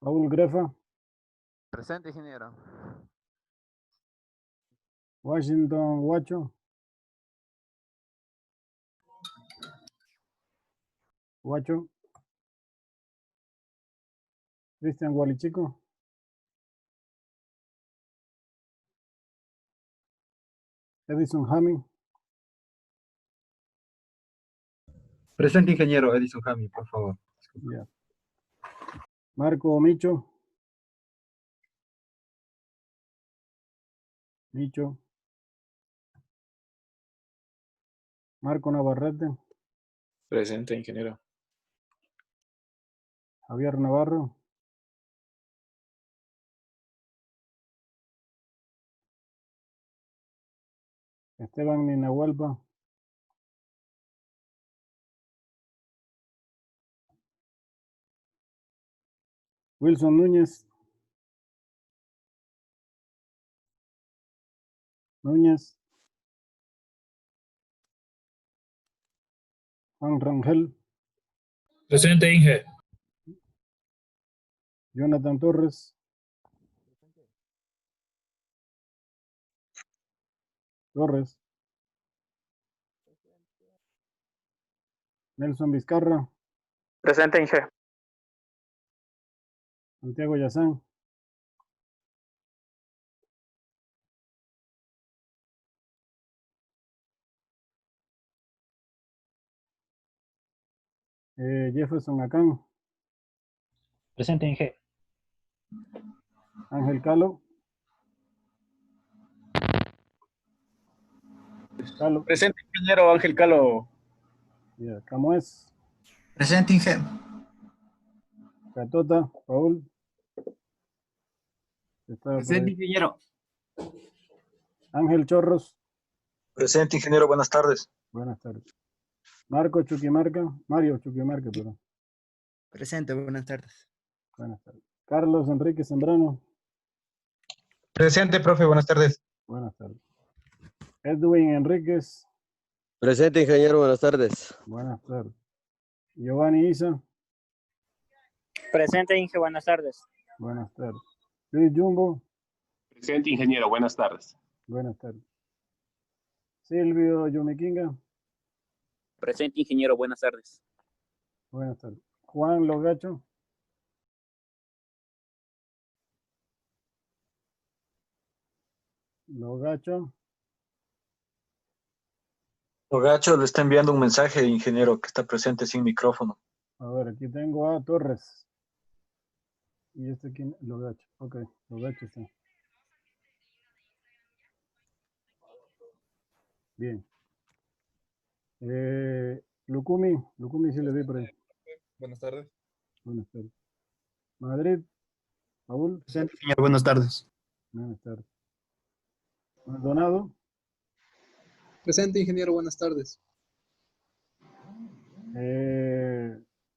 Paul Grefa. Presente, ingeniero. Washington Huacho. Huacho. Cristian Gualichico. Edison Hami. Presente, ingeniero Edison Hami, por favor. Yeah. Marco Micho. Micho. Marco Navarrete. Presente, ingeniero. Javier Navarro. Esteban Ninahualpa. Wilson Núñez. Núñez. Juan Rangel. Presente, Inge. Jonathan Torres. Torres. Nelson Vizcarra. Presente, Inge. Santiago Yazán. Jefferson Acán. Presente, Inge. Ángel Calo. Calo. Presente, ingeniero Ángel Calo. Yeah. Camués. Presente, Inge. Catota. Paul. Presente, ingeniero. Ángel Chorros. Presente, ingeniero, buenas tardes. Buenas tardes. Marco Chuquimarca. Mario Chuquimarca, perdón. Presente, buenas tardes. Buenas tardes. Carlos Enrique Zambrano. Presente, profe, buenas tardes. Buenas tardes. Edwin Enríquez. Presente, ingeniero, buenas tardes. Buenas tardes. Giovanni Isa. Presente, Inge. Buenas tardes. Buenas tardes. Luis Jumbo. Presente, ingeniero. Buenas tardes. Buenas tardes. Silvio Yumiquinga. Presente, ingeniero. Buenas tardes. Buenas tardes. Juan Logacho. Logacho. Logacho le está enviando un mensaje, ingeniero, que está presente sin micrófono. A ver, aquí tengo a Torres. Y este aquí, Logacho. Ok, Logacho está. Bien. Lucumi sí le vi por ahí. Buenas tardes. Buenas tardes. Madrid. Paul. Presente, ingeniero, buenas tardes. Buenas tardes. Maldonado. Presente, ingeniero, buenas tardes.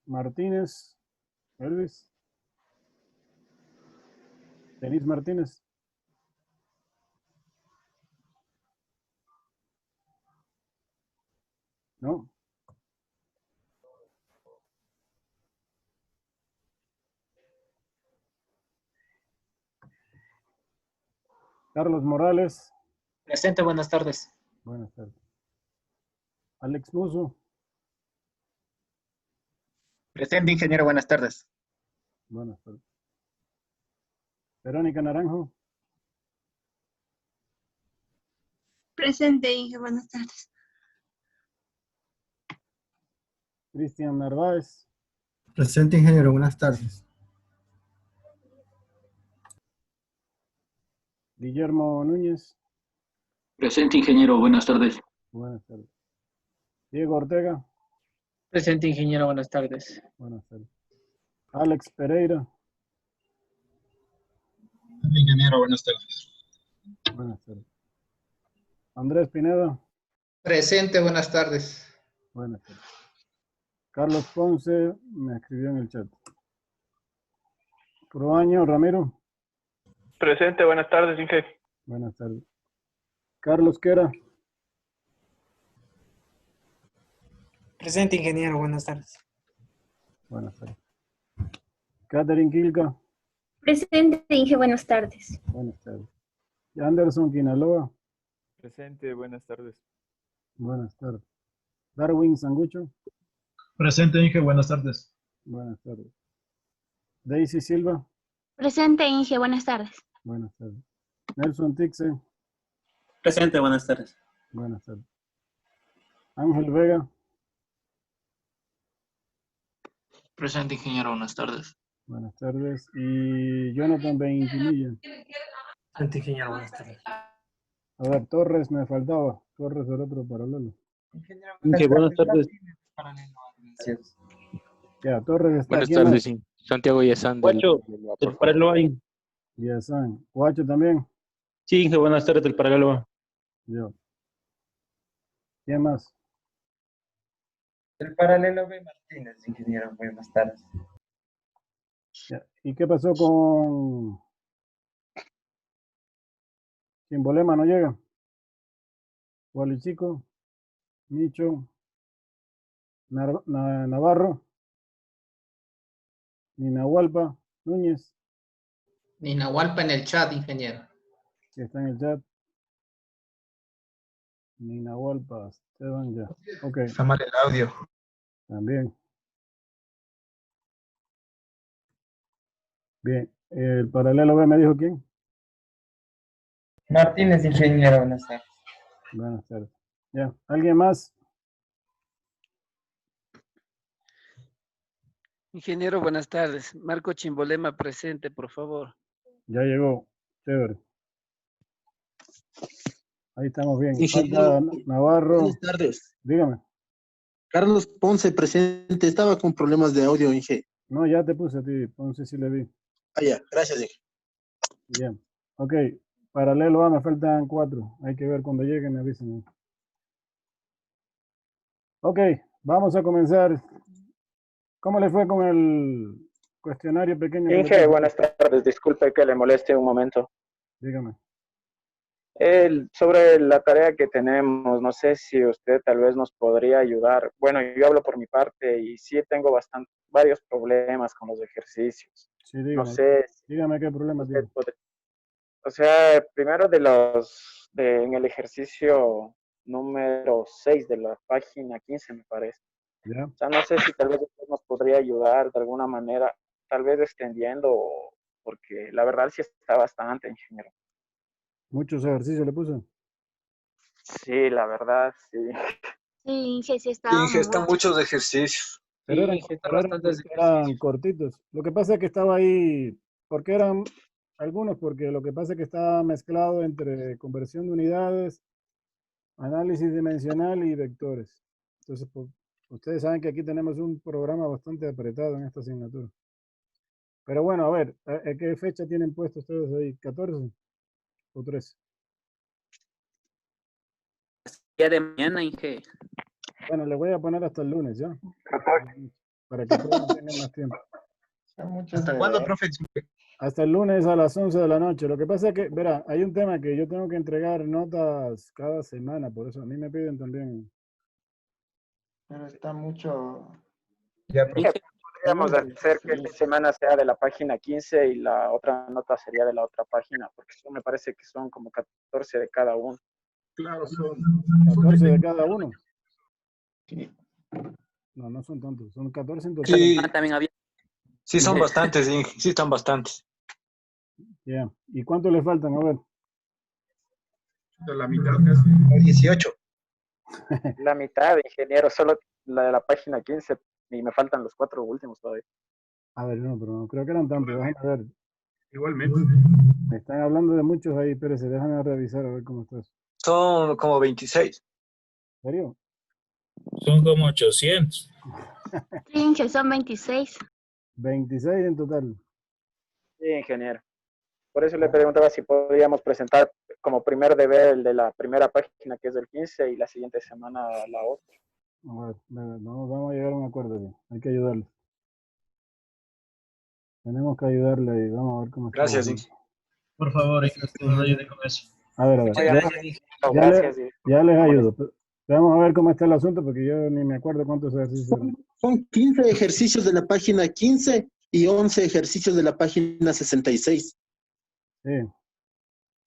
Martínez. Elvis. Denis Martínez. No. Carlos Morales. Presente, buenas tardes. Buenas tardes. Alex Muso. Presente, ingeniero, buenas tardes. Buenas tardes. Verónica Naranjo. Presente, Inge, buenas tardes. Cristian Narváez. Presente, ingeniero, buenas tardes. Guillermo Núñez. Presente, ingeniero, buenas tardes. Buenas tardes. Diego Ortega. Presente, ingeniero, buenas tardes. Buenas tardes. Alex Pereira. Ingeniero, buenas tardes. Buenas tardes. Andrés Pineda. Presente, buenas tardes. Buenas tardes. Carlos Ponce me escribió en el chat. Proaño Ramiro. Presente, buenas tardes, Inge. Buenas tardes. Carlos Quera. Presente, ingeniero, buenas tardes. Buenas tardes. Catherine Quilca. Presente, Inge, buenas tardes. Buenas tardes. Anderson Quinaloa. Presente, buenas tardes. Buenas tardes. Darwin Sangucho. Presente, Inge, buenas tardes. Buenas tardes. Daisy Silva. Presente, Inge, buenas tardes. Buenas tardes. Nelson Tixe. Presente, buenas tardes. Buenas tardes. Ángel Vega. Presente, ingeniero, buenas tardes. Buenas tardes. Y Jonathan Benquinilla. Presente, ingeniero, buenas tardes. A ver, Torres me faltaba. Torres del otro paralelo. Inge, buenas tardes. Ya, Torres está Buenas aquí. tardes, Santiago Yesán. Guacho, del paralelo hay. Yazán. Guacho también. Sí, Inge, buenas tardes, del paralelo A. Yo. ¿Quién más? El paralelo B Martínez, ingeniero, buenas tardes. Ya. ¿Y qué pasó con Chimbolema? ¿No llega? Wally Chico, Micho, Navarro, Ninahualpa, Núñez, Ninahualpa en el chat, ingeniero. que está en el chat. Ninahualpa, Esteban, ya. Ok, Está mal el audio. también. Bien, el paralelo B me dijo quién. Martínez, ingeniero, buenas tardes. Buenas tardes. Ya, ¿alguien más? Ingeniero, buenas tardes. Marco Chimbolema presente, por favor. Ya llegó. Chévere. Ahí estamos bien. Ingeniero, Falta Navarro. Buenas tardes. Dígame. Carlos Ponce presente. Estaba con problemas de audio, Inge. No, ya te puse a ti. Entonces sí le vi. Ah, ya. Gracias, Inge. Bien. Ok. Paralelo A me faltan 4. Hay que ver cuando lleguen, me avisen. Ok. Vamos a comenzar. ¿Cómo le fue con el cuestionario pequeño? Inge, buenas tardes. Disculpe que le moleste un momento. Dígame. Sobre la tarea que tenemos, no sé si usted tal vez nos podría ayudar. Bueno, yo hablo por mi parte y sí tengo varios problemas con los ejercicios. Sí, dígame. No sé. Dígame qué problema tiene. O sea, primero en el ejercicio número 6 de la página 15, me parece. ¿Ya? O sea, no sé si tal vez usted nos podría ayudar de alguna manera, tal vez extendiendo, porque la verdad sí está bastante, ingeniero. ¿Muchos ejercicios le puse? Sí, la verdad, sí. Sí, Inge, sí Inge, están muchos ejercicios. Pero Sí, eran cortitos. Lo que pasa es que estaba ahí, porque eran algunos, porque lo que pasa es que estaba mezclado entre conversión de unidades, análisis dimensional y vectores. Entonces, ustedes saben que aquí tenemos un programa bastante apretado en esta asignatura. Pero bueno, a ver, ¿a qué fecha tienen puesto ustedes ahí? ¿14 o 13? Día de mañana, Inge. Bueno, le voy a poner hasta el lunes, ¿ya? Para que puedan tener más tiempo. ¿Hasta cuándo, profe? Hasta el lunes a las 11 de la noche. Lo que pasa es que, verá, hay un tema que yo tengo que entregar notas cada semana, por eso a mí me piden también. Pero está mucho... Ya, podríamos hacer que esta semana sea de la página 15 y la otra nota sería de la otra página, porque eso me parece que son como 14 de cada uno. Claro, son 14 de cada uno. No, no son tantos, son 14 en total. Sí, También había... sí son bastantes, Inge, sí están bastantes. Ya. ¿Y cuánto le faltan? A ver. De la mitad casi. 18. La mitad, ingeniero, solo la de la página 15 y me faltan los 4 últimos todavía. A ver, no, pero no creo que eran tantos. Déjame ver. Igualmente. Me están hablando de muchos ahí, espérese, déjame revisar a ver cómo estás. Son como 26. ¿En serio? Son como 800. Sí, Inge, son 26. 26 en total. Sí, ingeniero. Por eso le preguntaba si podíamos presentar como primer deber el de la primera página, que es del 15, y la siguiente semana la otra. A ver, vamos a llegar a un acuerdo bien. Hay que ayudarle. Tenemos que ayudarle y vamos a ver cómo está. Gracias, Inge. Por favor, Inge, que nos ayude con eso. A ver. Ya les ayudo. Vamos a ver cómo está el asunto porque yo ni me acuerdo cuántos ejercicios eran. Son 15 ejercicios de la página 15 y 11 ejercicios de la página 66. Sí.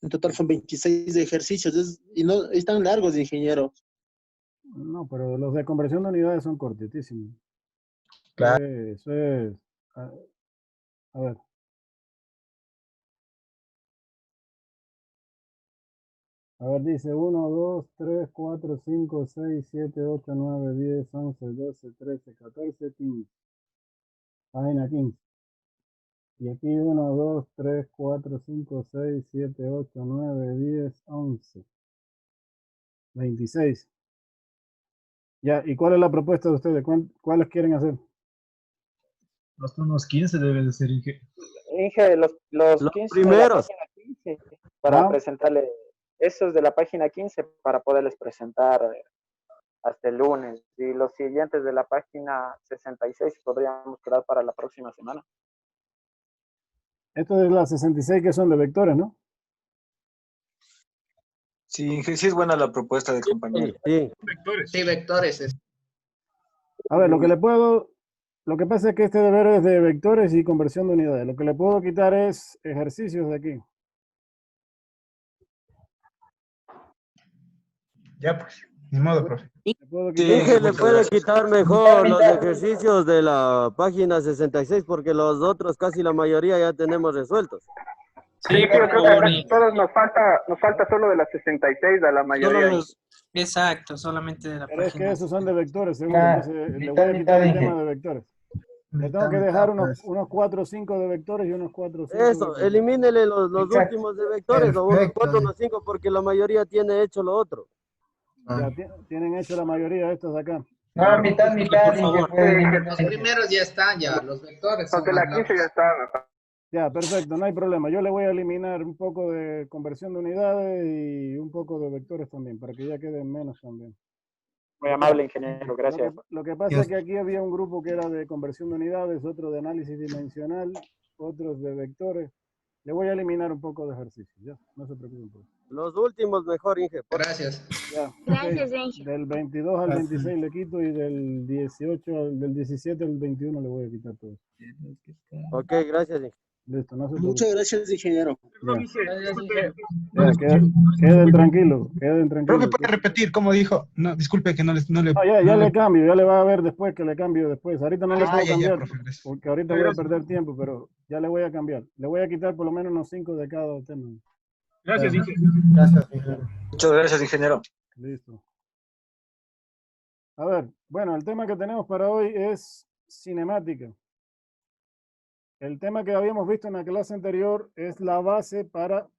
En total son 26 ejercicios y no están largos, ingeniero. No, pero los de conversión de unidades son cortitísimos. Claro. Eso es. A ver. A ver, dice 1, 2, 3, 4, 5, 6, 7, 8, 9, 10, 11, 12, 13, 14, 15. Página 15. Y aquí 1, 2, 3, 4, 5, 6, 7, 8, 9, 10, 11. 26. Ya, ¿y cuál es la propuesta de ustedes? ¿Cuáles quieren hacer? Hasta unos 15 debe de ser, Inge. Inge, los 15 primeros. de la página 15 para ¿Ah? presentarle esos de la página 15 para poderles presentar hasta el lunes. Y los siguientes de la página 66 podríamos quedar para la próxima semana. Esto es la 66 que son de vectores, ¿no? Sí, Inge, sí es buena la propuesta del compañero. Sí. Vectores. Sí, vectores. A ver, lo que pasa es que este deber es de vectores y conversión de unidades. Lo que le puedo quitar es ejercicios de aquí. Ya pues, ni modo, profe. Inge le puede quitar mejor los ejercicios de la página 66 porque los otros casi la mayoría ya tenemos resueltos. Sí, yo creo que todos nos falta solo de las 66 a la mayoría. Exacto, solamente de la Pero es que página. esos son de vectores, seguro. Ah, Entonces, le mitad, voy a quitar el mitad, tema Inge. de vectores. Le tengo que dejar unos 4 o 5 de vectores y unos 4 o 5 Eso, elimínele los últimos de vectores o unos 4 o unos 5 porque la mayoría tiene hecho lo otro. Ya tienen hecho la mayoría de estos acá. No, mitad, por Inge, favor. puede. Los primeros ya están, ya. Los vectores son Los de la más 15 ya largos. están. Ya, perfecto, no hay problema. Yo le voy a eliminar un poco de conversión de unidades y un poco de vectores también, para que ya queden menos también. Muy amable, ingeniero, gracias. Lo que pasa es que aquí había un grupo que era de conversión de unidades, otro de análisis dimensional, otros de vectores. Le voy a eliminar un poco de ejercicio, ya, no se preocupen por eso. Los últimos mejor, Inge. Gracias. Ya, Gracias, ok. Inge. Del 22 al 26 le quito y del 17 al 21 le voy a quitar todo. Ok, gracias, Inge. Listo, no se preocupen. Muchas gracias, ingeniero. Ya, queden tranquilos, queden Profe, tranquilos. ¿puede repetir cómo dijo? No, disculpe que no le... No, ya le cambio, ya le va a ver después que le cambio después. Ahorita no le puedo ya, cambiar, profe, gracias. porque ahorita voy a perder tiempo, pero ya le voy a cambiar. Le voy a quitar por lo menos unos 5 de cada tema. Gracias, Inge. Muchas gracias, ingeniero. Listo. A ver, bueno, el tema que tenemos para hoy es cinemática. El tema que habíamos visto en la clase anterior es la base para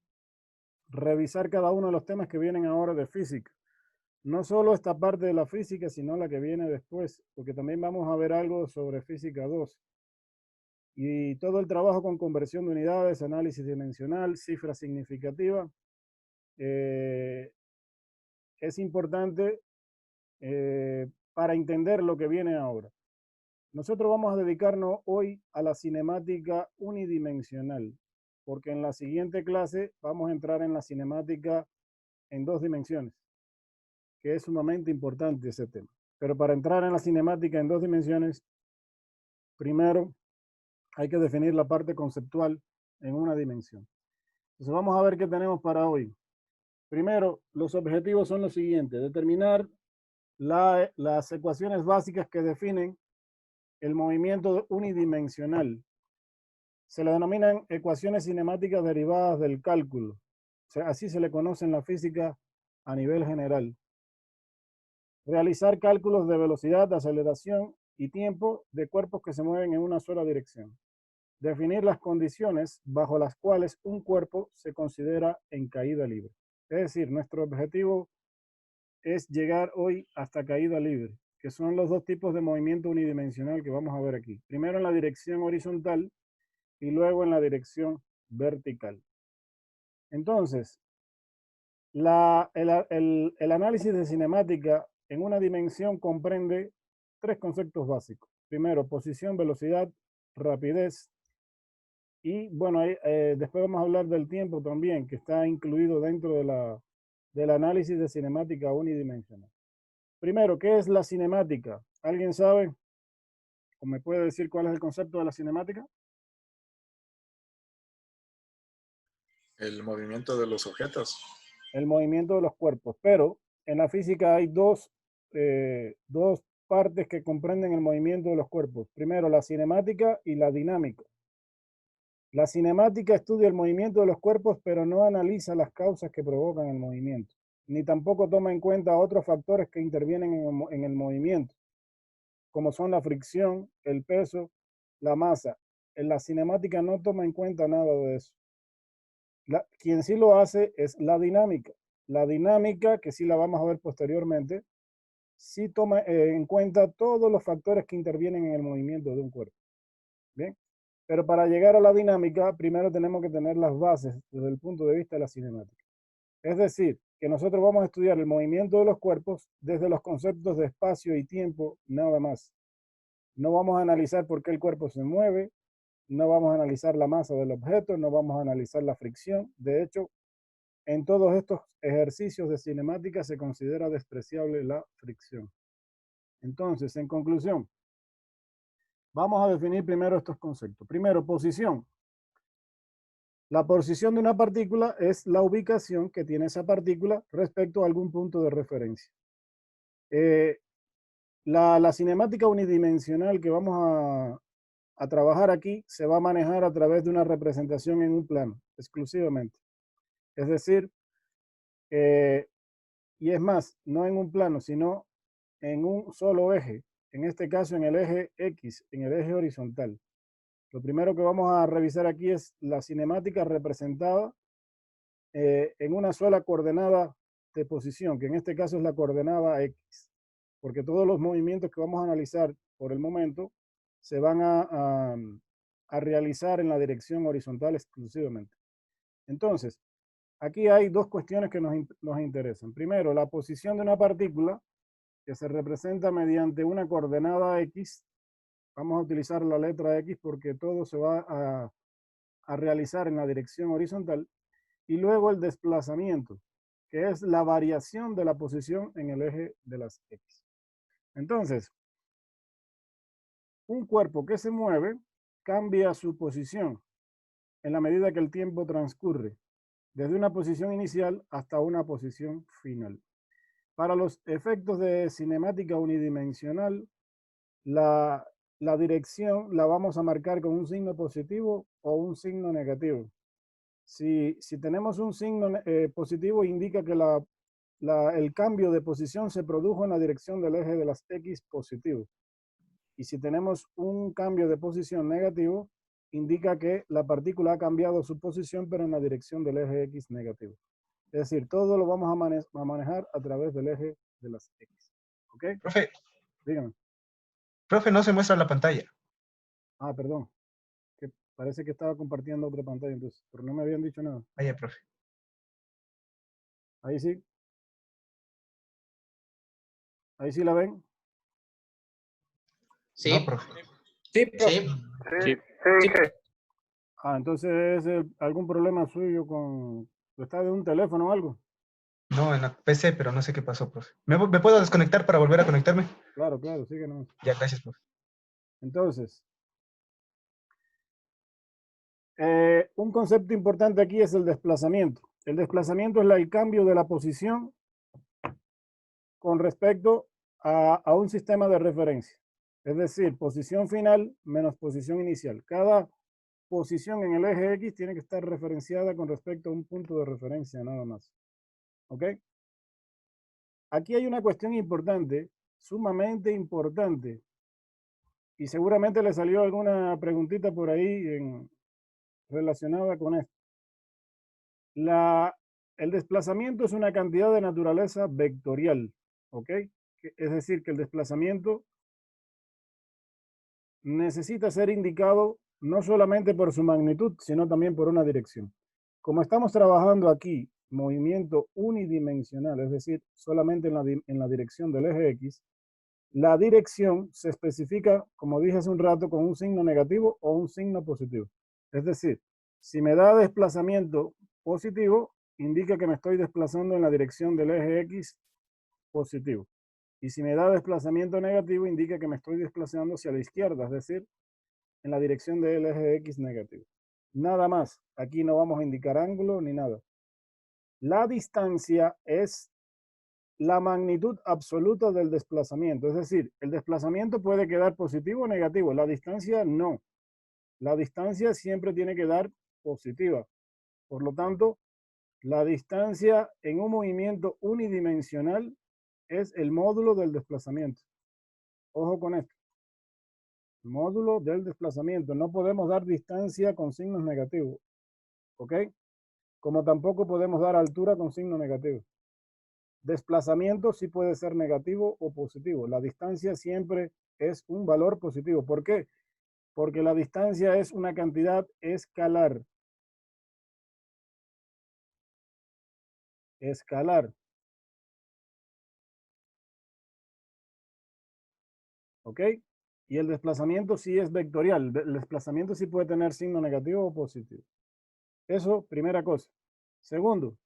revisar cada uno de los temas que vienen ahora de física. No solo esta parte de la física, sino la que viene después, porque también vamos a ver algo sobre física 2. Y todo el trabajo con conversión de unidades, análisis dimensional, cifra significativa, es importante para entender lo que viene ahora. Nosotros vamos a dedicarnos hoy a la cinemática unidimensional, porque en la siguiente clase vamos a entrar en la cinemática en 2 dimensiones, que es sumamente importante ese tema. Pero para entrar en la cinemática en 2 dimensiones, primero hay que definir la parte conceptual en una dimensión. Entonces vamos a ver qué tenemos para hoy. Primero, los objetivos son los siguientes: determinar las ecuaciones básicas que definen el movimiento unidimensional. Se le denominan ecuaciones cinemáticas derivadas del cálculo. O sea, así se le conoce en la física a nivel general. Realizar cálculos de velocidad, aceleración y tiempo de cuerpos que se mueven en una sola dirección. Definir las condiciones bajo las cuales un cuerpo se considera en caída libre. Es decir, nuestro objetivo es llegar hoy hasta caída libre, que son los 2 tipos de movimiento unidimensional que vamos a ver aquí. Primero en la dirección horizontal y luego en la dirección vertical. Entonces, el análisis de cinemática en una dimensión comprende 3 conceptos básicos. Primero, posición, velocidad, rapidez. Y bueno, después vamos a hablar del tiempo también, que está incluido dentro del análisis de cinemática unidimensional. Primero, ¿qué es la cinemática? ¿Alguien sabe? ¿O me puede decir cuál es el concepto de la cinemática? El movimiento de los objetos. El movimiento de los cuerpos. Pero en la física hay dos partes que comprenden el movimiento de los cuerpos. Primero, la cinemática y la dinámica. La cinemática estudia el movimiento de los cuerpos, pero no analiza las causas que provocan el movimiento, ni tampoco toma en cuenta otros factores que intervienen en el movimiento, como son la fricción, el peso, la masa. En la cinemática no toma en cuenta nada de eso. Quien sí lo hace es la dinámica. La dinámica, que sí la vamos a ver posteriormente, sí toma en cuenta todos los factores que intervienen en el movimiento de un cuerpo. Bien, pero para llegar a la dinámica, primero tenemos que tener las bases desde el punto de vista de la cinemática. Es decir, que nosotros vamos a estudiar el movimiento de los cuerpos desde los conceptos de espacio y tiempo, nada más. No vamos a analizar por qué el cuerpo se mueve, no vamos a analizar la masa del objeto, no vamos a analizar la fricción. De hecho, en todos estos ejercicios de cinemática se considera despreciable la fricción. Entonces, en conclusión, vamos a definir primero estos conceptos. Primero, posición. La posición de una partícula es la ubicación que tiene esa partícula respecto a algún punto de referencia. La cinemática unidimensional que vamos a trabajar aquí se va a manejar a través de una representación en un plano, exclusivamente. Es decir, y es más, no en un plano, sino en un solo eje. En este caso, en el eje X, en el eje horizontal. Lo primero que vamos a revisar aquí es la cinemática representada en una sola coordenada de posición, que en este caso es la coordenada X, porque todos los movimientos que vamos a analizar por el momento se van a realizar en la dirección horizontal exclusivamente. Entonces, aquí hay dos cuestiones que nos interesan. Primero, la posición de una partícula que se representa mediante una coordenada X. Vamos a utilizar la letra X porque todo se va a realizar en la dirección horizontal. Y luego el desplazamiento, que es la variación de la posición en el eje de las X. Entonces, un cuerpo que se mueve cambia su posición en la medida que el tiempo transcurre, desde una posición inicial hasta una posición final. Para los efectos de cinemática unidimensional, la dirección la vamos a marcar con un signo positivo o un signo negativo. Si tenemos un signo positivo, indica que el cambio de posición se produjo en la dirección del eje de las X positivo. Y si tenemos un cambio de posición negativo, indica que la partícula ha cambiado su posición, pero en la dirección del eje X negativo. Es decir, todo lo vamos a manejar a través del eje de las X. ¿Ok? Profe. Dígame. Profe, no se muestra la pantalla. Ah, perdón. Que parece que estaba compartiendo otra pantalla entonces, pero no me habían dicho nada. Vaya, profe. Ahí sí. Ahí sí la ven. Sí. No, profe. Sí, profe. Sí. Ah, entonces es algún problema suyo con... ¿Está de un teléfono o algo? No, en la PC, pero no sé qué pasó, profe. ¿Me puedo desconectar para volver a conectarme? Claro, claro, síguenos. Ya, gracias, profe. Entonces, un concepto importante aquí es el desplazamiento. El desplazamiento es el cambio de la posición con respecto a un sistema de referencia. Es decir, posición final menos posición inicial. Cada posición en el eje X tiene que estar referenciada con respecto a un punto de referencia, nada más. ¿Ok? Aquí hay una cuestión importante, sumamente importante, y seguramente le salió alguna preguntita por ahí relacionada con esto. El desplazamiento es una cantidad de naturaleza vectorial, ¿ok? Es decir, que el desplazamiento necesita ser indicado no solamente por su magnitud, sino también por una dirección. Como estamos trabajando aquí, movimiento unidimensional, es decir, solamente en la dirección del eje X, la dirección se especifica, como dije hace un rato, con un signo negativo o un signo positivo. Es decir, si me da desplazamiento positivo, indica que me estoy desplazando en la dirección del eje X positivo. Y si me da desplazamiento negativo, indica que me estoy desplazando hacia la izquierda, es decir, en la dirección del eje X negativo. Nada más. Aquí no vamos a indicar ángulo ni nada. La distancia es la magnitud absoluta del desplazamiento. Es decir, el desplazamiento puede quedar positivo o negativo. La distancia no. La distancia siempre tiene que dar positiva. Por lo tanto, la distancia en un movimiento unidimensional es el módulo del desplazamiento. Ojo con esto. Módulo del desplazamiento. No podemos dar distancia con signos negativos. ¿Ok? Como tampoco podemos dar altura con signo negativo. Desplazamiento sí puede ser negativo o positivo. La distancia siempre es un valor positivo. ¿Por qué? Porque la distancia es una cantidad escalar. Escalar. ¿Ok? Y el desplazamiento sí es vectorial. El desplazamiento sí puede tener signo negativo o positivo. Eso, primera cosa. Segundo,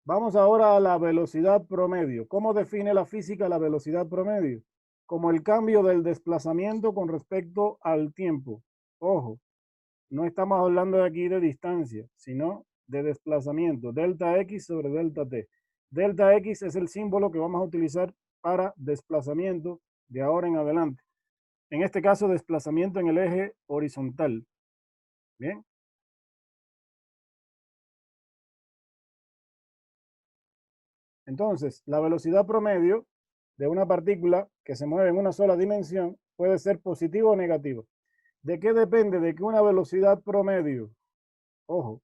vamos ahora a la velocidad promedio. ¿Cómo define la física la velocidad promedio? Como el cambio del desplazamiento con respecto al tiempo. Ojo, no estamos hablando de aquí de distancia, sino de desplazamiento. Delta X sobre delta T. Delta X es el símbolo que vamos a utilizar para desplazamiento de ahora en adelante. En este caso, desplazamiento en el eje horizontal. Bien. Entonces, la velocidad promedio de una partícula que se mueve en una sola dimensión puede ser positiva o negativa. ¿De qué depende? De que una velocidad promedio, ojo,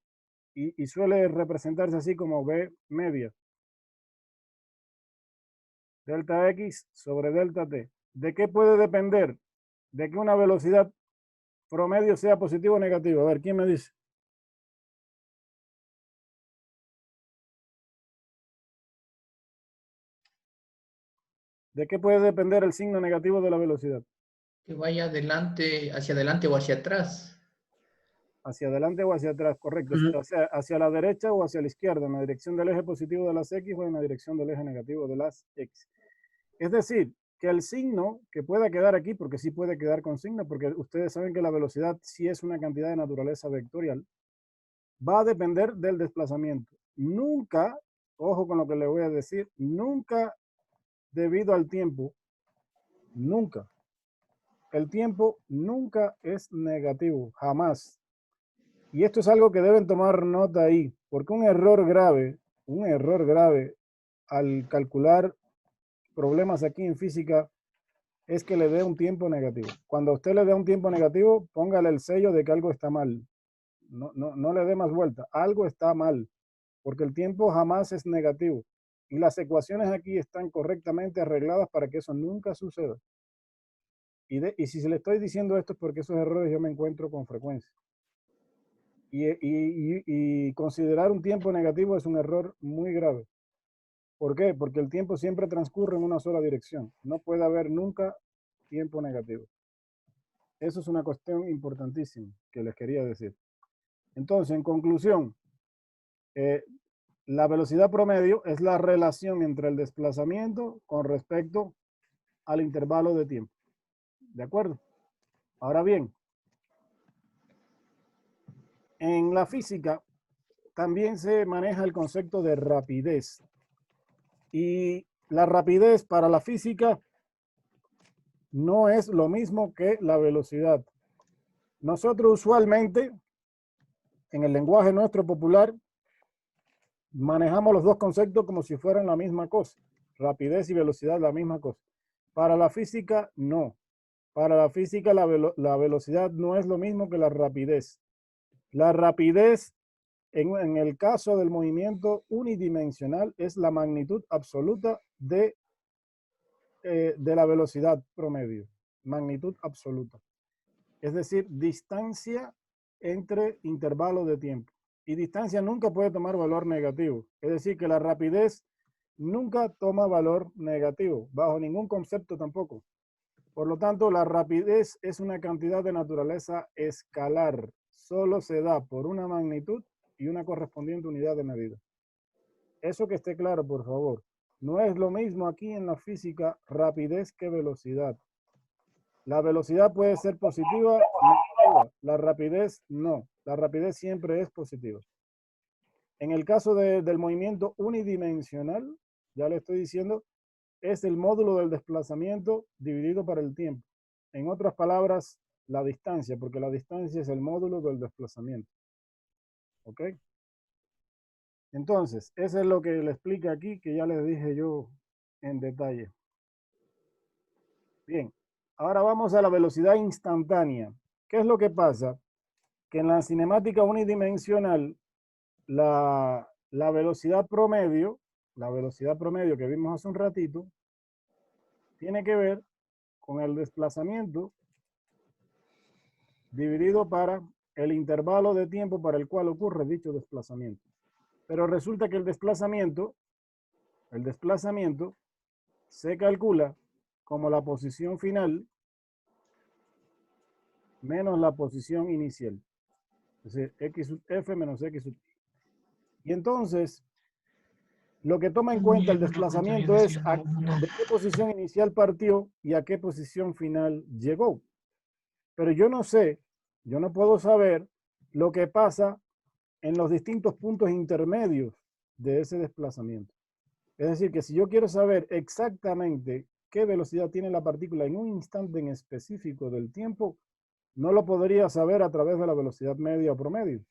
y suele representarse así como V media, delta X sobre delta T. ¿De qué puede depender? De que una velocidad promedio sea positiva o negativa. A ver, ¿quién me dice? ¿De qué puede depender el signo negativo de la velocidad? Que vaya hacia adelante o hacia atrás. Hacia adelante o hacia atrás, correcto. O sea, hacia la derecha o hacia la izquierda, en la dirección del eje positivo de las X o en la dirección del eje negativo de las X. Es decir, que el signo que pueda quedar aquí, porque sí puede quedar con signo, porque ustedes saben que la velocidad sí es una cantidad de naturaleza vectorial, va a depender del desplazamiento. Nunca, ojo con lo que le voy a decir, nunca debido al tiempo, nunca. El tiempo nunca es negativo, jamás. Y esto es algo que deben tomar nota ahí, porque un error grave al calcular problemas aquí en física es que le dé un tiempo negativo. Cuando a usted le dé un tiempo negativo, póngale el sello de que algo está mal. No le dé más vuelta. Algo está mal, porque el tiempo jamás es negativo. Y las ecuaciones aquí están correctamente arregladas para que eso nunca suceda. Y si se le estoy diciendo esto es porque esos errores yo me encuentro con frecuencia. Y considerar un tiempo negativo es un error muy grave. ¿Por qué? Porque el tiempo siempre transcurre en una sola dirección. No puede haber nunca tiempo negativo. Eso es una cuestión importantísima que les quería decir. Entonces, en conclusión, la velocidad promedio es la relación entre el desplazamiento con respecto al intervalo de tiempo. ¿De acuerdo? Ahora bien, en la física también se maneja el concepto de rapidez. Y la rapidez para la física no es lo mismo que la velocidad. Nosotros usualmente, en el lenguaje nuestro popular, manejamos los dos conceptos como si fueran la misma cosa. Rapidez y velocidad, la misma cosa. Para la física, no. Para la física, la velocidad no es lo mismo que la rapidez. La rapidez, en el caso del movimiento unidimensional, es la magnitud absoluta de la velocidad promedio. Magnitud absoluta. Es decir, distancia entre intervalos de tiempo. Y distancia nunca puede tomar valor negativo. Es decir, que la rapidez nunca toma valor negativo, bajo ningún concepto tampoco. Por lo tanto, la rapidez es una cantidad de naturaleza escalar. Solo se da por una magnitud y una correspondiente unidad de medida. Eso que esté claro, por favor. No es lo mismo aquí en la física rapidez que velocidad. La velocidad puede ser positiva o negativa. La rapidez no. la rapidez siempre es positiva. En el caso del movimiento unidimensional, ya le estoy diciendo, es el módulo del desplazamiento dividido por el tiempo. En otras palabras, la distancia, porque la distancia es el módulo del desplazamiento. ¿Ok? Entonces, eso es lo que le explica aquí, que ya les dije yo en detalle. Bien, ahora vamos a la velocidad instantánea. ¿Qué es lo que pasa? Que en la cinemática unidimensional, la velocidad promedio que vimos hace un ratito, tiene que ver con el desplazamiento dividido para el intervalo de tiempo para el cual ocurre dicho desplazamiento. Pero resulta que el desplazamiento se calcula como la posición final menos la posición inicial. Es decir, x sub f menos x sub y. Y entonces, lo que toma en cuenta el desplazamiento es de qué posición inicial partió y a qué posición final llegó. Pero yo no sé, yo no puedo saber lo que pasa en los distintos puntos intermedios de ese desplazamiento. Es decir, que si yo quiero saber exactamente qué velocidad tiene la partícula en un instante en específico del tiempo, no lo podría saber a través de la velocidad media o promedio.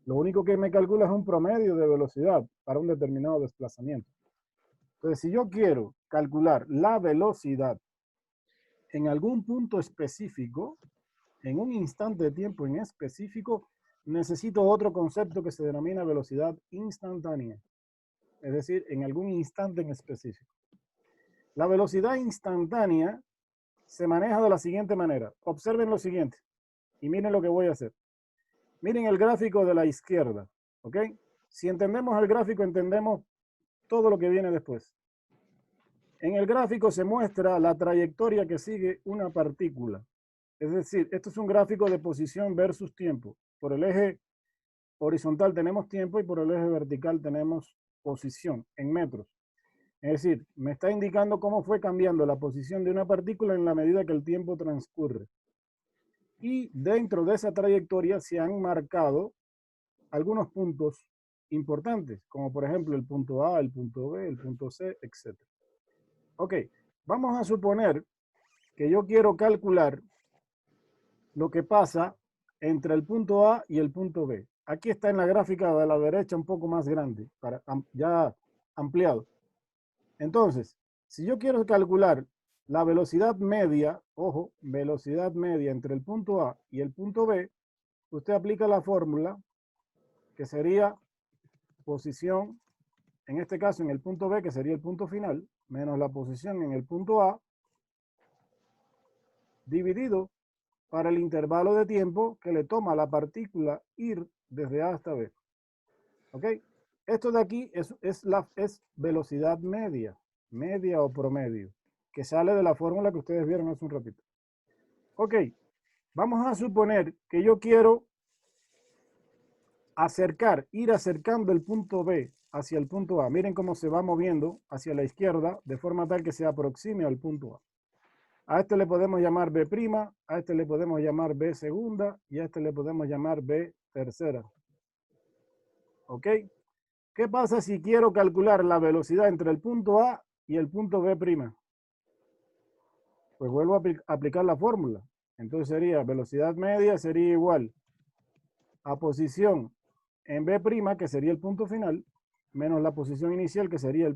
Lo único que me calcula es un promedio de velocidad para un determinado desplazamiento. Entonces, si yo quiero calcular la velocidad en algún punto específico, en un instante de tiempo en específico, necesito otro concepto que se denomina velocidad instantánea. Es decir, en algún instante en específico. La velocidad instantánea se maneja de la siguiente manera. Observen lo siguiente y miren lo que voy a hacer. Miren el gráfico de la izquierda, ¿ok? Si entendemos el gráfico, entendemos todo lo que viene después. En el gráfico se muestra la trayectoria que sigue una partícula. Es decir, esto es un gráfico de posición versus tiempo. Por el eje horizontal tenemos tiempo y por el eje vertical tenemos posición en metros. Es decir, me está indicando cómo fue cambiando la posición de una partícula en la medida que el tiempo transcurre. Y dentro de esa trayectoria se han marcado algunos puntos importantes, como por ejemplo el punto A, el punto B, el punto C, etc. Ok, vamos a suponer que yo quiero calcular lo que pasa entre el punto A y el punto B. Aquí está en la gráfica de la derecha un poco más grande, ya ampliado. Entonces, si yo quiero calcular la velocidad media, ojo, velocidad media entre el punto A y el punto B, usted aplica la fórmula que sería posición, en este caso en el punto B, que sería el punto final, menos la posición en el punto A, dividido para el intervalo de tiempo que le toma a la partícula ir desde A hasta B. ¿Ok? Esto de aquí es velocidad media o promedio, que sale de la fórmula que ustedes vieron hace un ratito. Ok, vamos a suponer que yo quiero ir acercando el punto B hacia el punto A. Miren cómo se va moviendo hacia la izquierda de forma tal que se aproxime al punto A. A este le podemos llamar B', a este le podemos llamar B segunda y a este le podemos llamar B tercera. ¿Ok? ¿Qué pasa si quiero calcular la velocidad entre el punto A y el punto B'? Pues vuelvo a aplicar la fórmula. Entonces sería velocidad media sería igual a posición en B', que sería el punto final, menos la posición inicial, que sería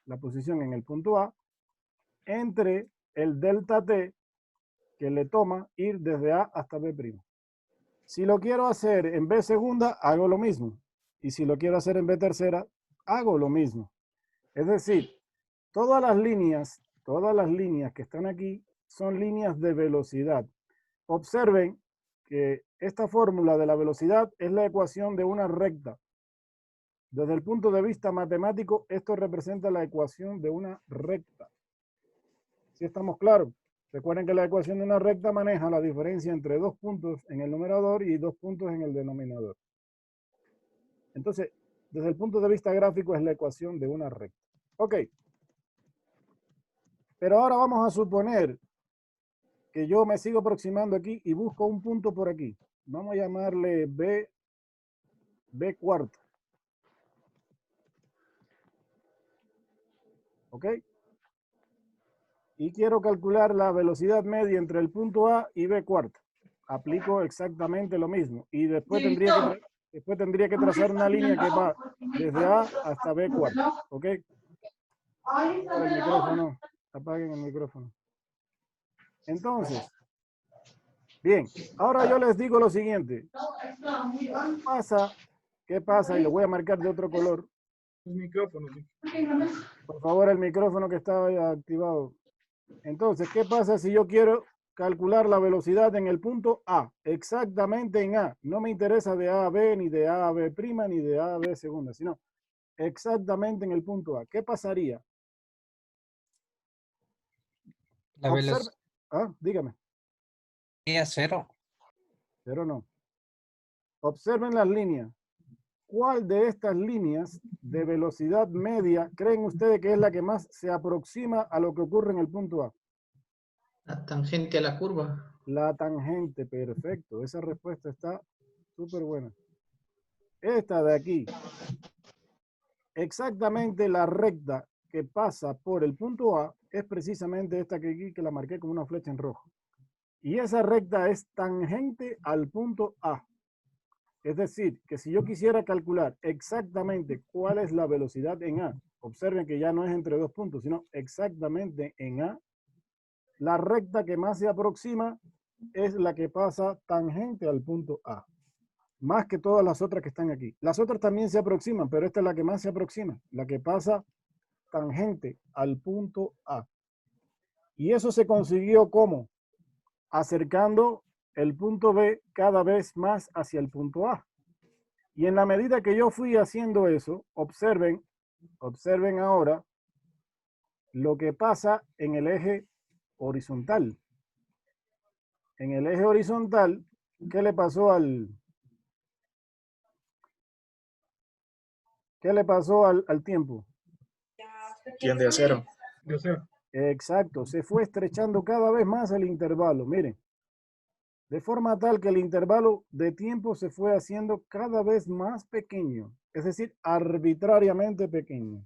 la posición en el punto A, entre el delta T que le toma ir desde A hasta B'. Si lo quiero hacer en B segunda, hago lo mismo. Y si lo quiero hacer en B tercera, hago lo mismo. Es decir, todas las líneas que están aquí son líneas de velocidad. Observen que esta fórmula de la velocidad es la ecuación de una recta. Desde el punto de vista matemático, esto representa la ecuación de una recta. ¿Sí estamos claros? Recuerden que la ecuación de una recta maneja la diferencia entre dos puntos en el numerador y dos puntos en el denominador. Entonces, desde el punto de vista gráfico es la ecuación de una recta. Ok. Pero ahora vamos a suponer que yo me sigo aproximando aquí y busco un punto por aquí. vamos a llamarle B cuarta. ¿Ok? Y quiero calcular la velocidad media entre el punto A y B cuarta. Aplico exactamente lo mismo. Y después tendría que trazar una línea que va desde A hasta B cuarta. ¿Ok? Para el micrófono. Apaguen el micrófono. Entonces, bien, ahora yo les digo lo siguiente. ¿Qué pasa? Y lo voy a marcar de otro color. El micrófono. Por favor, el micrófono que estaba activado. Entonces, ¿qué pasa si yo quiero calcular la velocidad en el punto A? Exactamente en A. No me interesa de A a B, ni de A a B prima, ni de A a B segunda, sino exactamente en el punto A. ¿Qué pasaría? La velocidad. Dígame. ¿Sería cero? Cero no. Observen las líneas. ¿Cuál de estas líneas de velocidad media creen ustedes que es la que más se aproxima a lo que ocurre en el punto A? La tangente a la curva. La tangente, perfecto. Esa respuesta está súper buena. Esta de aquí. Exactamente la recta que pasa por el punto A es precisamente esta que aquí, que la marqué con una flecha en rojo. Y esa recta es tangente al punto A. Es decir, que si yo quisiera calcular exactamente cuál es la velocidad en A, observen que ya no es entre dos puntos, sino exactamente en A, la recta que más se aproxima es la que pasa tangente al punto A, más que todas las otras que están aquí. Las otras también se aproximan, pero esta es la que más se aproxima, la que pasa tangente al punto A. Y eso se consiguió ¿cómo? Acercando el punto B cada vez más hacia el punto A. Y en la medida que yo fui haciendo eso, observen ahora lo que pasa en el eje horizontal. En el eje horizontal, ¿qué le pasó al tiempo? Tiende a cero. Exacto, se fue estrechando cada vez más el intervalo, miren. De forma tal que el intervalo de tiempo se fue haciendo cada vez más pequeño, es decir, arbitrariamente pequeño.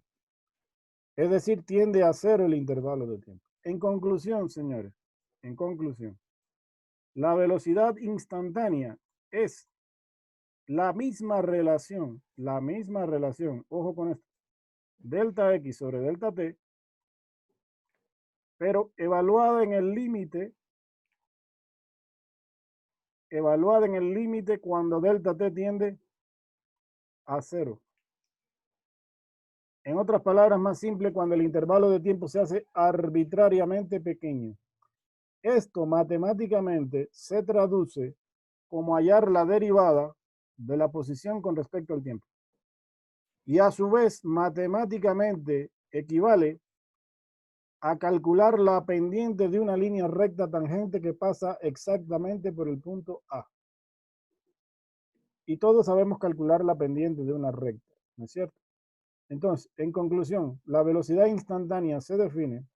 Es decir, tiende a cero el intervalo de tiempo. En conclusión, señores, en conclusión, la velocidad instantánea es la misma relación, ojo con esto, delta X sobre delta T, pero evaluada en el límite cuando delta T tiende a cero. En otras palabras más simples, cuando el intervalo de tiempo se hace arbitrariamente pequeño. Esto matemáticamente se traduce como hallar la derivada de la posición con respecto al tiempo. Y a su vez, matemáticamente equivale a calcular la pendiente de una línea recta tangente que pasa exactamente por el punto A. Y todos sabemos calcular la pendiente de una recta, ¿no es cierto? Entonces, en conclusión, la velocidad instantánea se define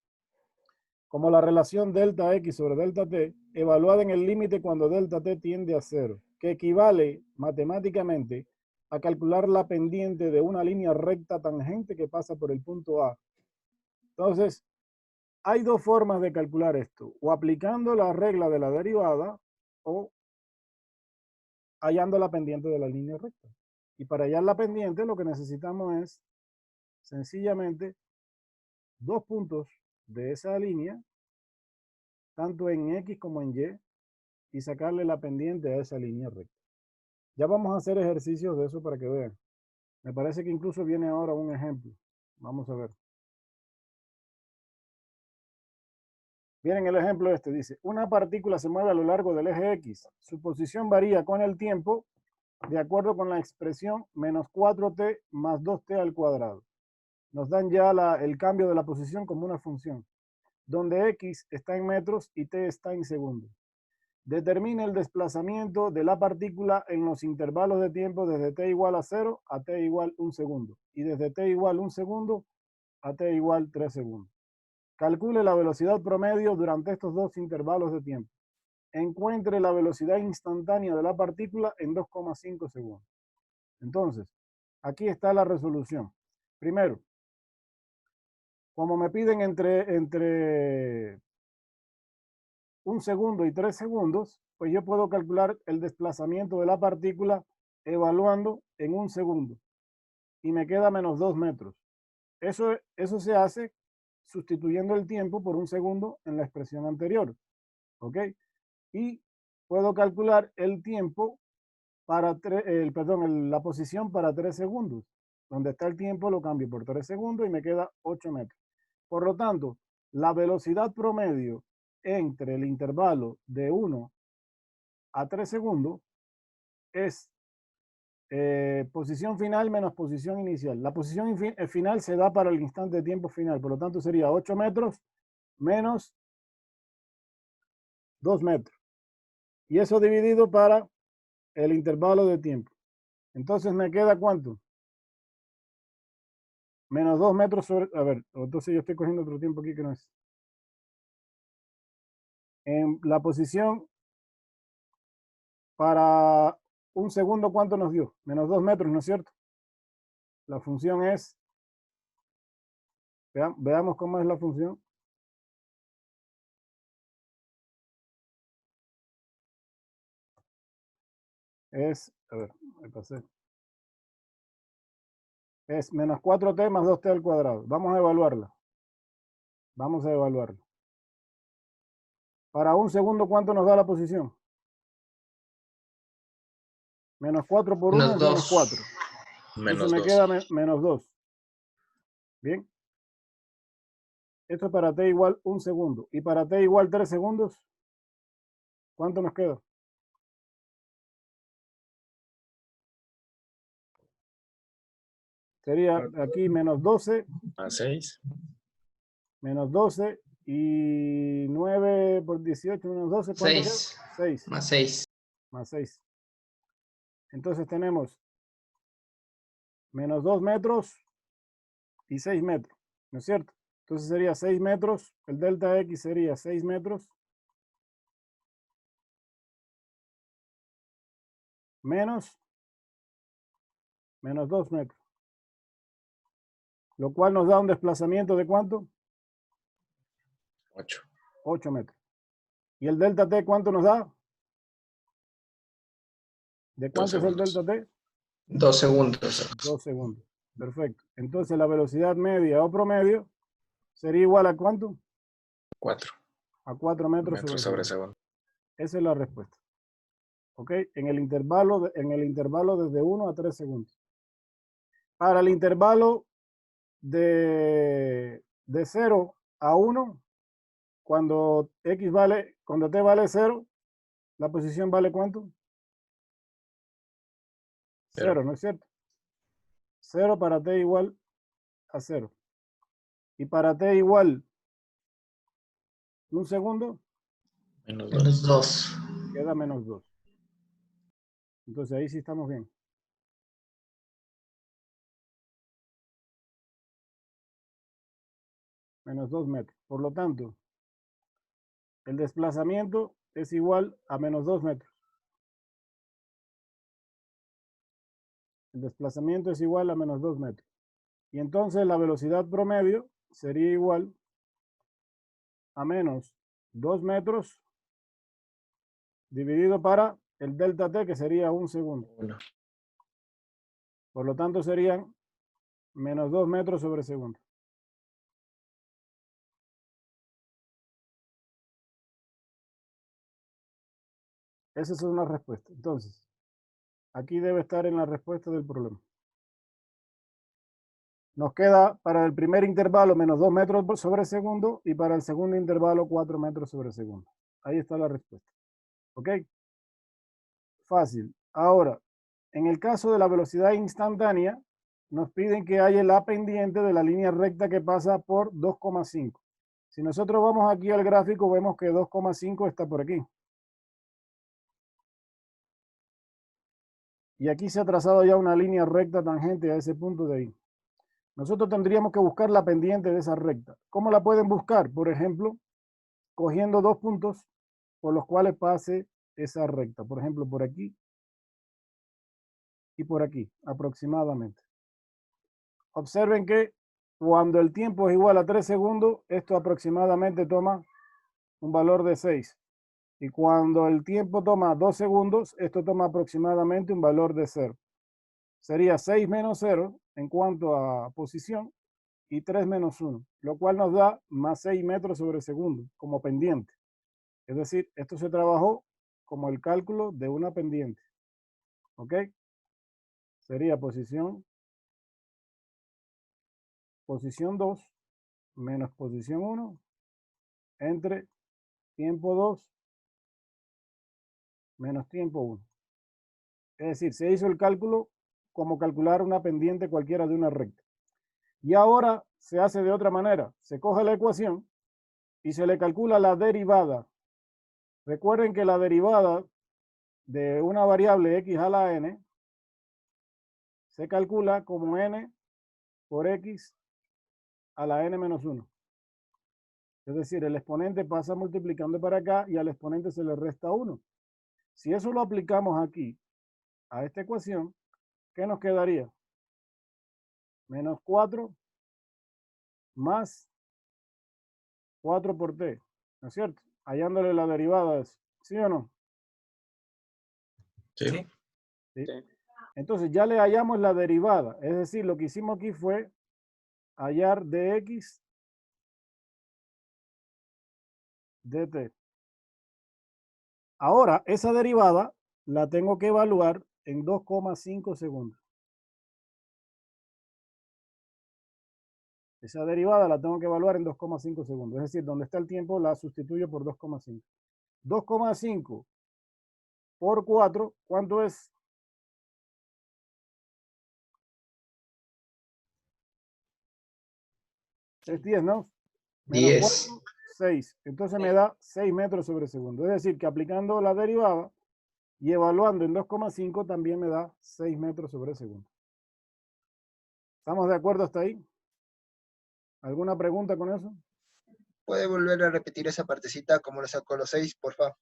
como la relación delta X sobre delta T evaluada en el límite cuando delta T tiende a cero, que equivale matemáticamente a calcular la pendiente de una línea recta tangente que pasa por el punto A. Entonces, hay dos formas de calcular esto, o aplicando la regla de la derivada o hallando la pendiente de la línea recta. Y para hallar la pendiente lo que necesitamos es sencillamente dos puntos de esa línea, tanto en X como en Y sacarle la pendiente a esa línea recta. Ya vamos a hacer ejercicios de eso para que vean. Me parece que incluso viene ahora un ejemplo. Vamos a ver. Miren el ejemplo este, dice, una partícula se mueve a lo largo del eje X. Su posición varía con el tiempo de acuerdo con la expresión menos 4t más 2t al cuadrado. Nos dan ya el cambio de la posición como una función, donde X está en metros y t está en segundos. Determina el desplazamiento de la partícula en los intervalos de tiempo desde t igual a 0 a t igual 1 segundo y desde t igual 1 segundo a t igual 3 segundos. Calcule la velocidad promedio durante estos dos intervalos de tiempo. encuentre la velocidad instantánea de la partícula en 2,5 segundos. Entonces, aquí está la resolución. Primero, como me piden entre 1 segundo y 3 segundos, pues yo puedo calcular el desplazamiento de la partícula evaluando en 1 segundo. Y me queda menos 2 metros. Eso se hace sustituyendo el tiempo por 1 segundo en la expresión anterior. ¿Ok? Y puedo calcular el tiempo para la posición para 3 segundos. Donde está el tiempo lo cambio por 3 segundos y me queda 8 metros. Por lo tanto, la velocidad promedio entre el intervalo de 1 a 3 segundos es posición final menos posición inicial. La posición final se da para el instante de tiempo final. Por lo tanto, sería 8 metros menos 2 metros. Y eso dividido para el intervalo de tiempo. Entonces me queda ¿cuánto? Menos 2 metros sobre... A ver, entonces yo estoy cogiendo otro tiempo aquí que no es. En la posición para 1 segundo, ¿cuánto nos dio? Menos 2 metros, ¿no es cierto? La función es... Veamos cómo es la función. Es... A ver, me pasé. Es menos 4t más 2t al cuadrado. Vamos a evaluarla. Vamos a evaluarla. Para 1 segundo, ¿cuánto nos da la posición? Menos 4 por 1 es menos 4. Entonces me queda menos 2. Bien. Esto es para t igual 1 segundo. Y para t igual 3 segundos, ¿cuánto nos queda? Sería aquí menos 12. Más 6. Menos 12 y 9 por 18 menos 12. 6. 6. Más 6. Más 6. Entonces tenemos menos 2 metros y 6 metros, ¿no es cierto? Entonces sería 6 metros, el delta X sería 6 metros menos 2 metros. Lo cual nos da un desplazamiento de ¿cuánto? 8. 8 metros. ¿Y el delta T cuánto nos da? ¿De cuánto es el delta T? 2 segundos. 2 segundos. Perfecto. Entonces la velocidad media o promedio sería igual a ¿cuánto? 4. A 4 metros sobre segundo. Esa es la respuesta. ¿Ok? En el intervalo desde 1 a 3 segundos. Para el intervalo de 0 a 1, cuando t vale 0, la posición vale ¿cuánto? 0, ¿no es cierto? 0 para t igual a 0. Y para t igual 1 segundo, Menos 2. queda menos 2. Entonces ahí sí estamos bien. Menos 2 metros. Por lo tanto, el desplazamiento es igual a menos 2 metros. El desplazamiento es igual a menos 2 metros. Y entonces la velocidad promedio sería igual a menos 2 metros dividido para el delta t, que sería 1 segundo. Por lo tanto serían menos 2 metros sobre segundo. Esa es una respuesta. Entonces, aquí debe estar en la respuesta del problema. Nos queda para el primer intervalo menos 2 metros sobre segundo y para el segundo intervalo 4 metros sobre segundo. Ahí está la respuesta. ¿Ok? Fácil. Ahora, en el caso de la velocidad instantánea, nos piden que haya la pendiente de la línea recta que pasa por 2,5. Si nosotros vamos aquí al gráfico, vemos que 2,5 está por aquí. Y aquí se ha trazado ya una línea recta tangente a ese punto de ahí. Nosotros tendríamos que buscar la pendiente de esa recta. ¿Cómo la pueden buscar? Por ejemplo, cogiendo 2 puntos, por los cuales pase esa recta. Por ejemplo, por aquí y por aquí, aproximadamente. Observen que cuando el tiempo es igual a 3 segundos, esto aproximadamente toma un valor de 6. Y cuando el tiempo toma 2 segundos, esto toma aproximadamente un valor de 0. Sería 6 menos 0 en cuanto a posición y 3 menos 1, lo cual nos da más 6 metros sobre segundo como pendiente. Es decir, esto se trabajó como el cálculo de una pendiente. ¿Ok? Sería posición 2 menos posición 1 entre tiempo 2 menos tiempo 1. Es decir, se hizo el cálculo como calcular una pendiente cualquiera de una recta. Y ahora se hace de otra manera. Se coge la ecuación y se le calcula la derivada. Recuerden que la derivada de una variable x a la n se calcula como n por x a la n menos 1. Es decir, el exponente pasa multiplicando para acá y al exponente se le resta 1. Si eso lo aplicamos aquí a esta ecuación, ¿qué nos quedaría? Menos 4 más 4 por t, ¿no es cierto? Hallándole la derivada de eso, ¿sí o no? Sí. ¿Sí? Entonces ya le hallamos la derivada, es decir, lo que hicimos aquí fue hallar dx dt. Ahora, esa derivada la tengo que evaluar en 2,5 segundos. Esa derivada la tengo que evaluar en 2,5 segundos. Es decir, donde está el tiempo la sustituyo por 2,5. 2,5 por 4, ¿cuánto es? Es 10, ¿no? Menos 10. 4, 6. Entonces me da 6 metros sobre segundo. Es decir, que aplicando la derivada y evaluando en 2,5 también me da 6 metros sobre segundo. ¿Estamos de acuerdo hasta ahí? ¿Alguna pregunta con eso? ¿Puede volver a repetir esa partecita como lo sacó los 6, por favor?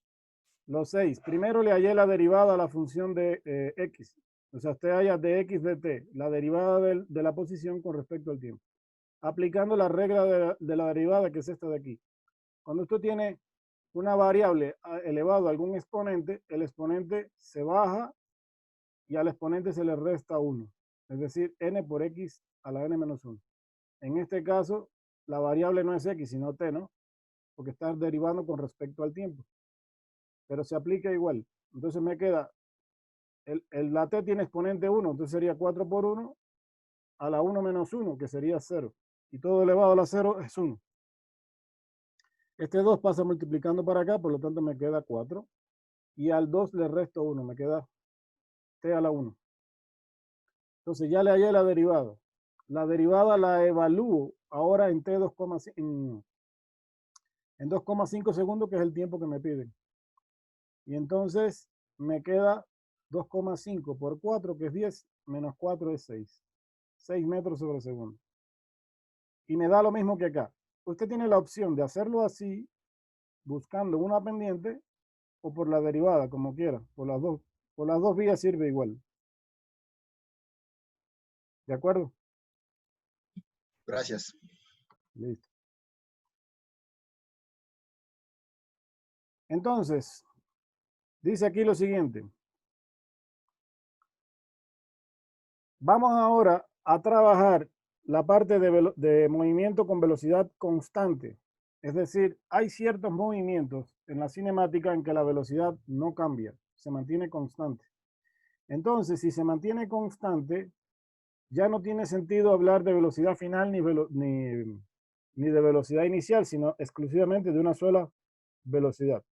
Los 6. Primero le hallé la derivada a la función de x. O sea, usted halla de x de t, la derivada de la posición con respecto al tiempo. Aplicando la regla de la derivada, que es esta de aquí. Cuando usted tiene una variable elevado a algún exponente, el exponente se baja y al exponente se le resta 1. Es decir, n por x a la n menos 1. En este caso, la variable no es x, sino t, ¿no? Porque está derivando con respecto al tiempo. Pero se aplica igual. Entonces me queda, la t tiene exponente 1, entonces sería 4 por 1 a la 1 menos 1, que sería 0. Y todo elevado a la 0 es 1. Este 2 pasa multiplicando para acá, por lo tanto me queda 4. Y al 2 le resto 1, me queda t a la 1. Entonces ya le hallé la derivada. La derivada la evalúo ahora en t 2,5 en 2,5 segundos, que es el tiempo que me piden. Y entonces me queda 2,5 por 4, que es 10, menos 4 es 6. 6 metros sobre segundo. Y me da lo mismo que acá. Usted tiene la opción de hacerlo así, buscando una pendiente, o por la derivada, como quiera. Por las dos vías sirve igual. ¿De acuerdo? Gracias. Listo. Entonces, dice aquí lo siguiente. Vamos ahora a trabajar la parte de movimiento con velocidad constante. Es decir, hay ciertos movimientos en la cinemática en que la velocidad no cambia, se mantiene constante. Entonces, si se mantiene constante, ya no tiene sentido hablar de velocidad final ni de velocidad inicial, sino exclusivamente de una sola velocidad,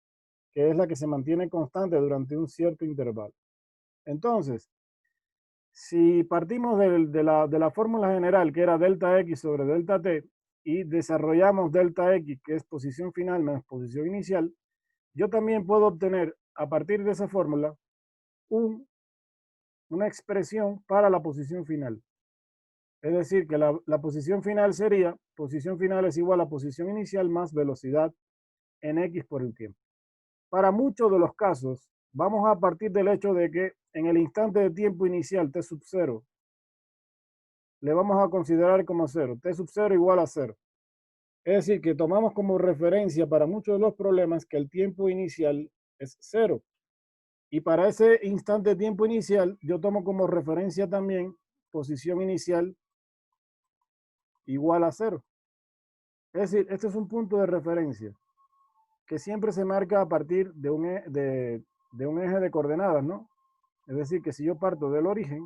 que es la que se mantiene constante durante un cierto intervalo. Entonces, si partimos de la fórmula general, que era delta x sobre delta t, y desarrollamos delta x, que es posición final menos posición inicial, yo también puedo obtener, a partir de esa fórmula, una expresión para la posición final. Es decir, que la posición final sería, posición final es igual a posición inicial más velocidad en x por el tiempo. Para muchos de los casos, vamos a partir del hecho de que en el instante de tiempo inicial, t sub 0, le vamos a considerar como 0, t sub 0 igual a 0. Es decir, que tomamos como referencia para muchos de los problemas que el tiempo inicial es 0. Y para ese instante de tiempo inicial, yo tomo como referencia también posición inicial igual a 0. Es decir, este es un punto de referencia que siempre se marca a partir de un eje de coordenadas, ¿no? Es decir, que si yo parto del origen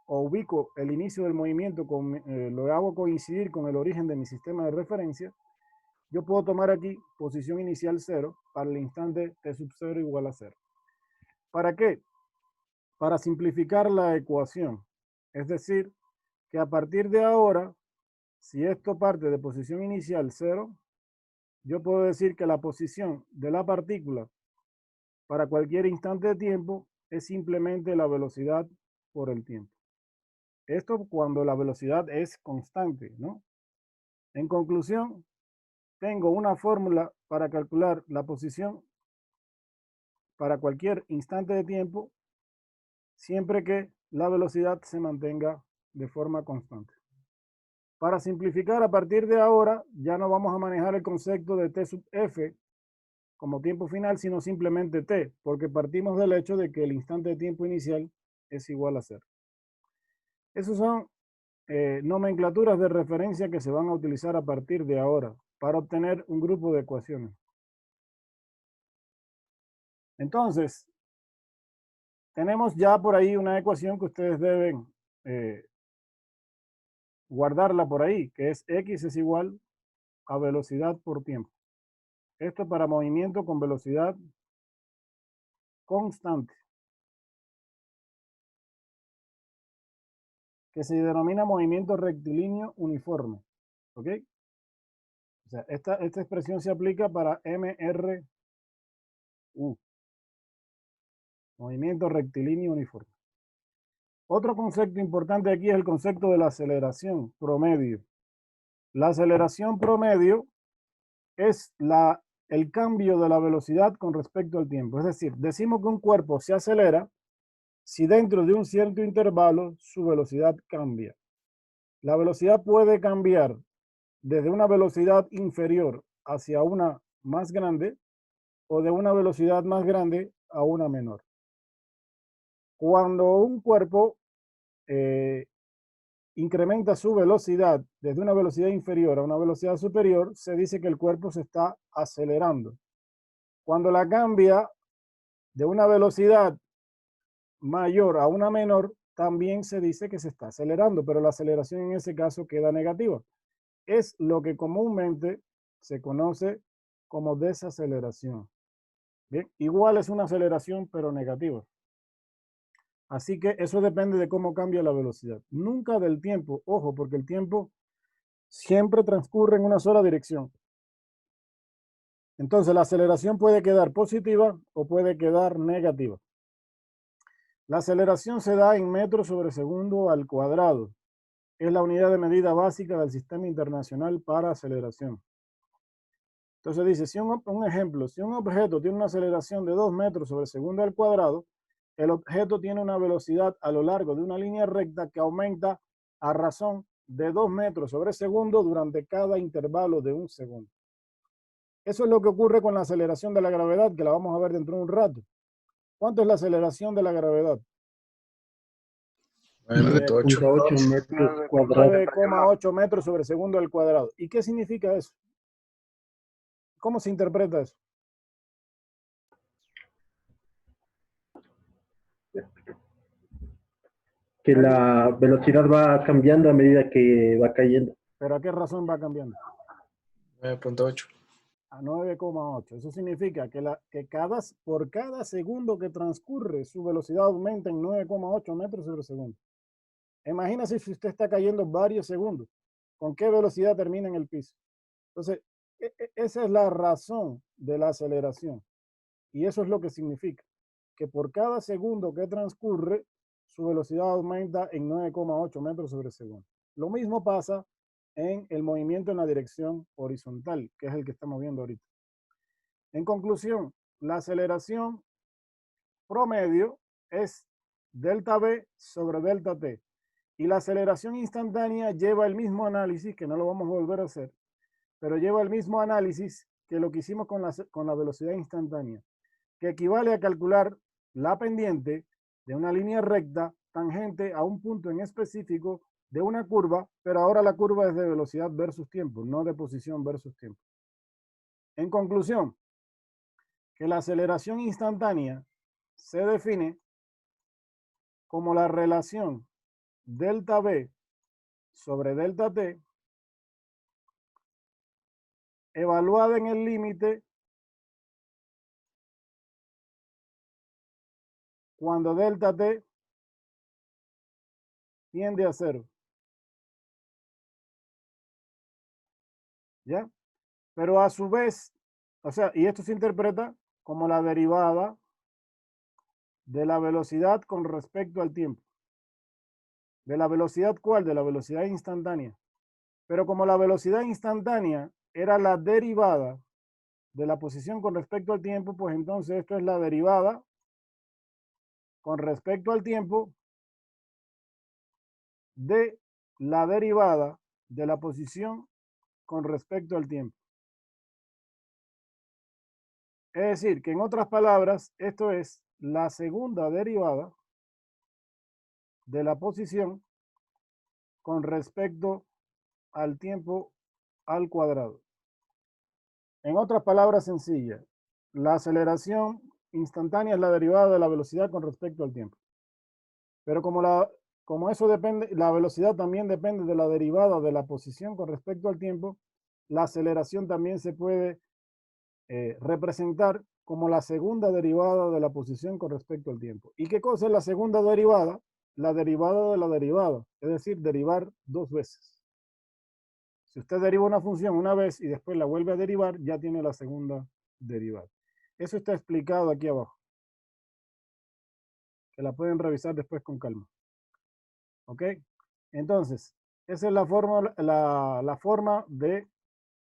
o ubico el inicio del movimiento, lo hago coincidir con el origen de mi sistema de referencia, yo puedo tomar aquí posición inicial 0 para el instante t sub 0 igual a 0. ¿Para qué? Para simplificar la ecuación. Es decir, que a partir de ahora, si esto parte de posición inicial 0, yo puedo decir que la posición de la partícula para cualquier instante de tiempo es simplemente la velocidad por el tiempo. Esto cuando la velocidad es constante, ¿no? En conclusión, tengo una fórmula para calcular la posición para cualquier instante de tiempo siempre que la velocidad se mantenga de forma constante. Para simplificar, a partir de ahora ya no vamos a manejar el concepto de t sub f como tiempo final, sino simplemente t, porque partimos del hecho de que el instante de tiempo inicial es igual a 0. Esos son nomenclaturas de referencia que se van a utilizar a partir de ahora para obtener un grupo de ecuaciones. Entonces, tenemos ya por ahí una ecuación que ustedes deben guardarla por ahí, que es x es igual a velocidad por tiempo. Esto para movimiento con velocidad constante, que se denomina movimiento rectilíneo uniforme. ¿Ok? O sea, esta expresión se aplica para MRU, movimiento rectilíneo uniforme. Otro concepto importante aquí es el concepto de la aceleración promedio. La aceleración promedio es el cambio de la velocidad con respecto al tiempo. Es decir, decimos que un cuerpo se acelera si dentro de un cierto intervalo su velocidad cambia. La velocidad puede cambiar desde una velocidad inferior hacia una más grande o de una velocidad más grande a una menor. Cuando un cuerpo incrementa su velocidad desde una velocidad inferior a una velocidad superior, se dice que el cuerpo se está acelerando. Cuando la cambia de una velocidad mayor a una menor, también se dice que se está acelerando, pero la aceleración en ese caso queda negativa. Es lo que comúnmente se conoce como desaceleración. Bien, igual es una aceleración, pero negativa. Así que eso depende de cómo cambia la velocidad. Nunca del tiempo, ojo, porque el tiempo siempre transcurre en una sola dirección. Entonces la aceleración puede quedar positiva o puede quedar negativa. La aceleración se da en metros sobre segundo al cuadrado. Es la unidad de medida básica del Sistema Internacional para Aceleración. Entonces dice, si un ejemplo, si un objeto tiene una aceleración de 2 metros sobre segundo al cuadrado, el objeto tiene una velocidad a lo largo de una línea recta que aumenta a razón de 2 metros sobre segundo durante cada intervalo de un segundo. Eso es lo que ocurre con la aceleración de la gravedad, que la vamos a ver dentro de un rato. ¿Cuánto es la aceleración de la gravedad? 9.8 metros cuadrados. 9,8 metros sobre segundo al cuadrado. ¿Y qué significa eso? ¿Cómo se interpreta eso? Que la velocidad va cambiando a medida que va cayendo. ¿Pero a qué razón va cambiando? 9.8. A 9,8. Eso significa que, por cada segundo que transcurre, su velocidad aumenta en 9,8 metros sobre segundo. Imagínese si usted está cayendo varios segundos. ¿Con qué velocidad termina en el piso? Entonces, esa es la razón de la aceleración. Y eso es lo que significa. Que por cada segundo que transcurre, su velocidad aumenta en 9,8 metros sobre segundo. Lo mismo pasa en el movimiento en la dirección horizontal, que es el que estamos viendo ahorita. En conclusión, la aceleración promedio es delta V sobre delta T. Y la aceleración instantánea lleva el mismo análisis, que no lo vamos a volver a hacer, pero lleva el mismo análisis que lo que hicimos con la velocidad instantánea, que equivale a calcular la pendiente de una línea recta tangente a un punto en específico de una curva, pero ahora la curva es de velocidad versus tiempo, no de posición versus tiempo. En conclusión, que la aceleración instantánea se define como la relación delta V sobre delta T evaluada en el límite cuando delta T tiende a 0. ¿Ya? Pero a su vez, o sea, y esto se interpreta como la derivada de la velocidad con respecto al tiempo. ¿De la velocidad cuál? De la velocidad instantánea. Pero como la velocidad instantánea era la derivada de la posición con respecto al tiempo, pues entonces esto es la derivada con respecto al tiempo de la derivada de la posición con respecto al tiempo. Es decir, que en otras palabras, esto es la segunda derivada de la posición con respecto al tiempo al cuadrado. En otras palabras sencillas, la aceleración instantánea es la derivada de la velocidad con respecto al tiempo. Pero como eso depende, la velocidad también depende de la derivada de la posición con respecto al tiempo, la aceleración también se puede representar como la segunda derivada de la posición con respecto al tiempo. ¿Y qué cosa es la segunda derivada? La derivada de la derivada, es decir, derivar dos veces. Si usted deriva una función una vez y después la vuelve a derivar, ya tiene la segunda derivada. Eso está explicado aquí abajo. Que la pueden revisar después con calma. ¿Ok? Entonces, esa es la forma de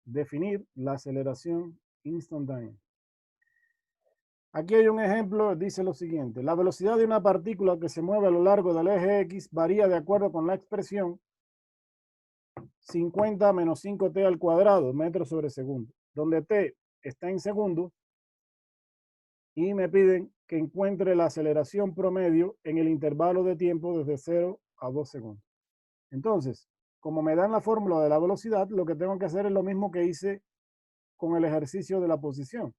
definir la aceleración instantánea. Aquí hay un ejemplo, dice lo siguiente. La velocidad de una partícula que se mueve a lo largo del eje X varía de acuerdo con la expresión 50 menos 5t al cuadrado, metros sobre segundo, donde t está en segundo y me piden que encuentre la aceleración promedio en el intervalo de tiempo desde 0 a 2 segundos. Entonces, como me dan la fórmula de la velocidad, lo que tengo que hacer es lo mismo que hice con el ejercicio de la posición.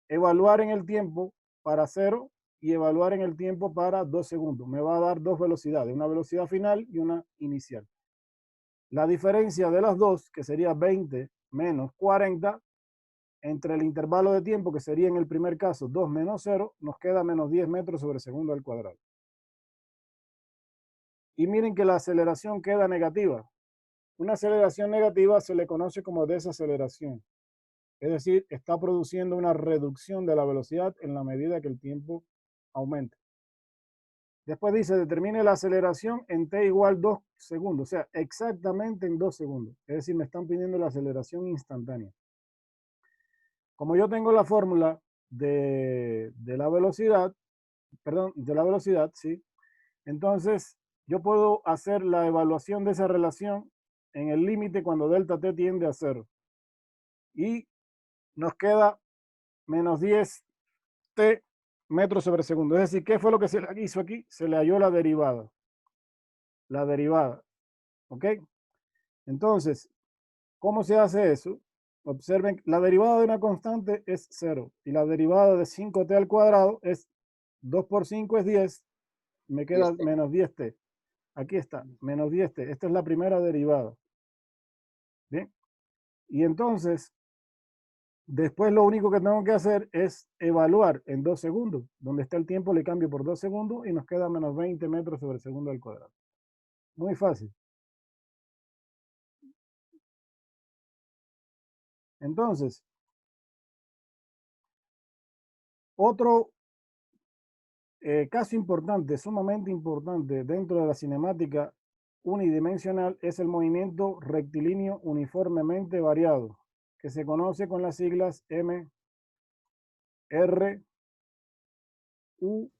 Evaluar en el tiempo para 0 y evaluar en el tiempo para 2 segundos. Me va a dar dos velocidades, una velocidad final y una inicial. La diferencia de las dos, que sería 20 menos 40, entre el intervalo de tiempo, que sería en el primer caso 2 menos 0, nos queda menos 10 metros sobre segundo al cuadrado. Y miren que la aceleración queda negativa. Una aceleración negativa se le conoce como desaceleración. Es decir, está produciendo una reducción de la velocidad en la medida que el tiempo aumenta. Después dice, determine la aceleración en t igual 2 segundos, o sea, exactamente en 2 segundos. Es decir, me están pidiendo la aceleración instantánea. Como yo tengo la fórmula de la velocidad, sí, entonces yo puedo hacer la evaluación de esa relación en el límite cuando delta t tiende a 0. Y nos queda menos 10t metros sobre segundo. Es decir, ¿qué fue lo que se le hizo aquí? Se le halló la derivada. La derivada. ¿Ok? Entonces, ¿cómo se hace eso? Observen, la derivada de una constante es 0. Y la derivada de 5t al cuadrado es 2 por 5 es 10. Me queda 10t. Menos 10t. Aquí está, menos 10t. Esta es la primera derivada. ¿Bien? Y entonces, después lo único que tengo que hacer es evaluar en 2 segundos. Donde está el tiempo le cambio por 2 segundos y nos queda menos 20 metros sobre segundo al cuadrado. Muy fácil. Entonces, otro caso importante, sumamente importante dentro de la cinemática unidimensional es el movimiento rectilíneo uniformemente variado, que se conoce con las siglas MRV. R, U,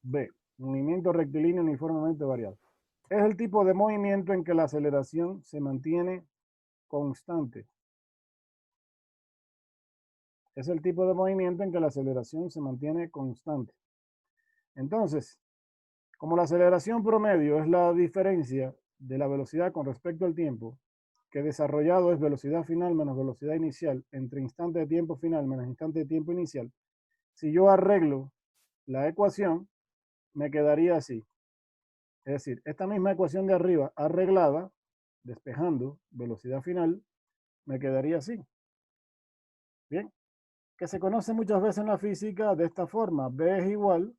B. Movimiento rectilíneo uniformemente variable. Es el tipo de movimiento en que la aceleración se mantiene constante. Es el tipo de movimiento en que la aceleración se mantiene constante. Entonces, como la aceleración promedio es la diferencia de la velocidad con respecto al tiempo, que desarrollado es velocidad final menos velocidad inicial entre instante de tiempo final menos instante de tiempo inicial, si yo arreglo la ecuación, me quedaría así. Es decir, esta misma ecuación de arriba arreglada, despejando velocidad final, me quedaría así. Bien, que se conoce muchas veces en la física de esta forma. V es igual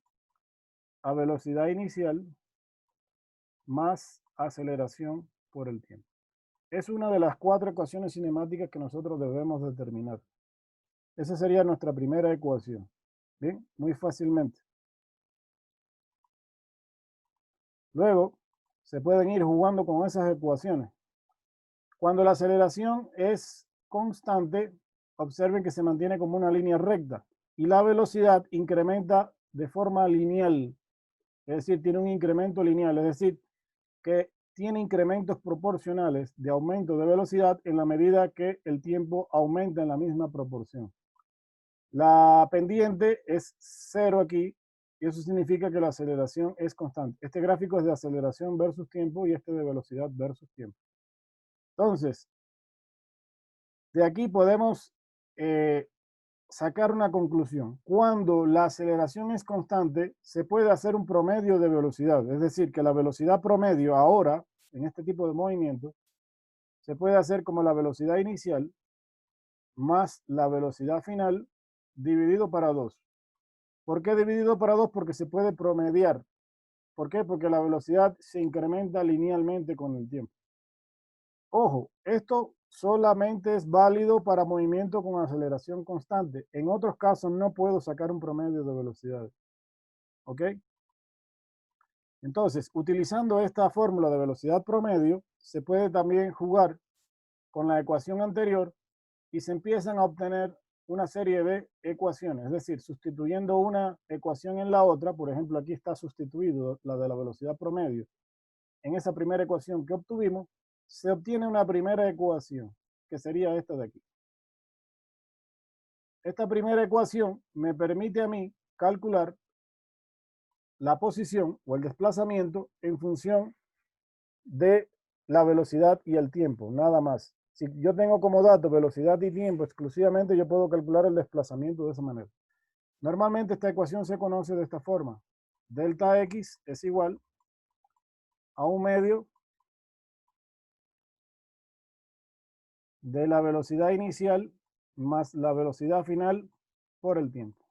a velocidad inicial más aceleración por el tiempo. Es una de las 4 ecuaciones cinemáticas que nosotros debemos determinar. Esa sería nuestra primera ecuación. Bien, muy fácilmente. Luego, se pueden ir jugando con esas ecuaciones. Cuando la aceleración es constante, observen que se mantiene como una línea recta y la velocidad incrementa de forma lineal. Es decir, tiene un incremento lineal, es decir, que tiene incrementos proporcionales de aumento de velocidad en la medida que el tiempo aumenta en la misma proporción. La pendiente es 0 aquí, y eso significa que la aceleración es constante. Este gráfico es de aceleración versus tiempo y este de velocidad versus tiempo. Entonces, de aquí podemos sacar una conclusión. Cuando la aceleración es constante, se puede hacer un promedio de velocidad. Es decir, que la velocidad promedio ahora, en este tipo de movimiento, se puede hacer como la velocidad inicial más la velocidad final dividido para 2. ¿Por qué dividido para 2? Porque se puede promediar. ¿Por qué? Porque la velocidad se incrementa linealmente con el tiempo. Ojo, esto solamente es válido para movimiento con aceleración constante. En otros casos no puedo sacar un promedio de velocidades. ¿Ok? Entonces, utilizando esta fórmula de velocidad promedio, se puede también jugar con la ecuación anterior y se empiezan a obtener una serie de ecuaciones. Es decir, sustituyendo una ecuación en la otra, por ejemplo, aquí está sustituido la de la velocidad promedio. En esa primera ecuación que obtuvimos, se obtiene una primera ecuación, que sería esta de aquí. Esta primera ecuación me permite a mí calcular la posición o el desplazamiento en función de la velocidad y el tiempo, nada más. Si yo tengo como dato velocidad y tiempo exclusivamente, yo puedo calcular el desplazamiento de esa manera. Normalmente esta ecuación se conoce de esta forma. Delta X es igual a 1/2 de la velocidad inicial más la velocidad final por el tiempo.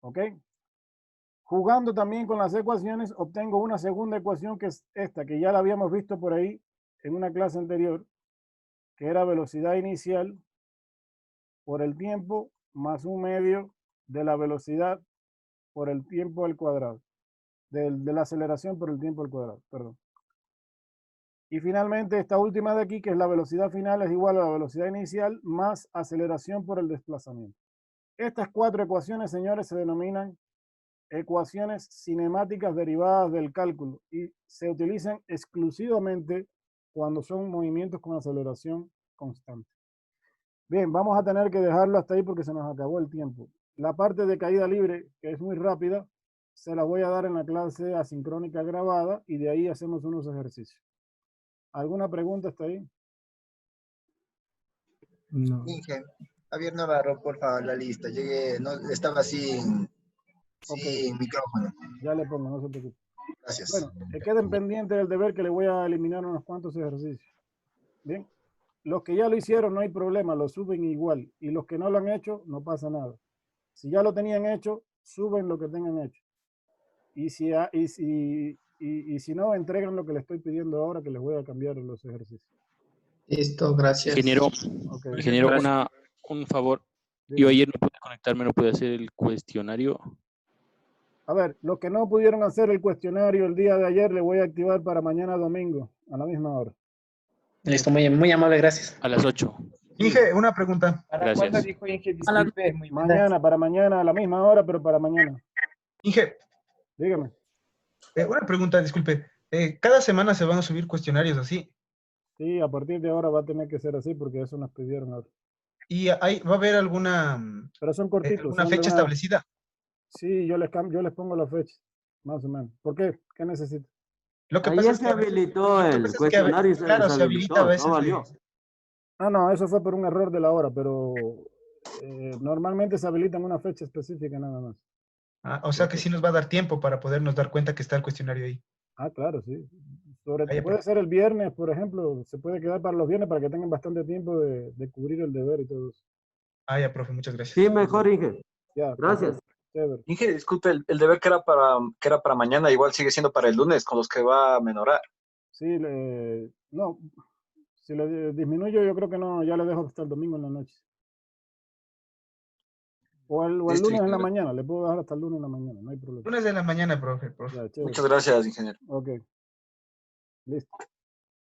¿Ok? Jugando también con las ecuaciones, obtengo una segunda ecuación que es esta, que ya la habíamos visto por ahí en una clase anterior, que era velocidad inicial por el tiempo más 1/2 de la velocidad por el tiempo al cuadrado, de la aceleración por el tiempo al cuadrado, perdón. Y finalmente esta última de aquí, que es la velocidad final, es igual a la velocidad inicial más aceleración por el desplazamiento. Estas 4 ecuaciones, señores, se denominan ecuaciones cinemáticas derivadas del cálculo y se utilizan exclusivamente cuando son movimientos con aceleración constante. Bien, vamos a tener que dejarlo hasta ahí porque se nos acabó el tiempo. La parte de caída libre, que es muy rápida, se la voy a dar en la clase asincrónica grabada y de ahí hacemos unos ejercicios. ¿Alguna pregunta hasta ahí? No. Inge, Javier Navarro, por favor, la lista. Llegué, no, estaba sin micrófono. Ya le pongo, no se preocupe. Gracias. Bueno, que queden pendientes del deber que le voy a eliminar unos cuantos ejercicios. Bien, los que ya lo hicieron no hay problema, lo suben igual. Y los que no lo han hecho, no pasa nada. Si ya lo tenían hecho, suben lo que tengan hecho. Y si no, entregan lo que les estoy pidiendo ahora, que les voy a cambiar los ejercicios. Listo, gracias. Ingeniero, Okay. ingeniero, un favor. Yo ayer no pude conectarme, no pude hacer el cuestionario. A ver, los que no pudieron hacer el cuestionario el día de ayer, le voy a activar para mañana domingo, a la misma hora. Listo, muy amable, gracias. A las 8. Inge, una pregunta. ¿Para cuándo dijo Inge? Disculpe, muy buenas. Mañana, para mañana, a la misma hora, pero para mañana. Inge, Dígame. una pregunta, disculpe. ¿Cada semana se van a subir cuestionarios así? Sí, a partir de ahora va a tener que ser así porque eso nos pidieron ahora. ¿Y va a haber alguna, Pero son cortitos. alguna son de fecha una- establecida? Sí, yo les pongo la fecha, más o menos. ¿Por qué? ¿Qué necesito? Lo que pasa Ayer es se que a veces- habilitó lo que el pasa es que cuestionario, claro, se habilita a veces. no valió. Ah, no, eso fue por un error de la hora, pero normalmente se habilitan una fecha específica nada más. O sea que sí nos va a dar tiempo para podernos dar cuenta que está el cuestionario ahí. Ah, claro, sí. ya, Puede ser el viernes, por ejemplo, se puede quedar para los viernes para que tengan bastante tiempo de cubrir el deber y todo eso. Ya, profe, muchas gracias. Sí, mejor, Inge. Ya, Gracias. chévere. Inge, disculpe, el deber que era para mañana, igual sigue siendo para el lunes, con los que va a menorar. Sí, no, si le disminuyo, yo creo que no, ya le dejo hasta el domingo en la noche. O el Listo, lunes en la ingeniero. mañana, le puedo dejar hasta el lunes en la mañana, no hay problema. Lunes de la mañana, profe. Ya, chévere. Muchas gracias, ingeniero. Ok. Listo.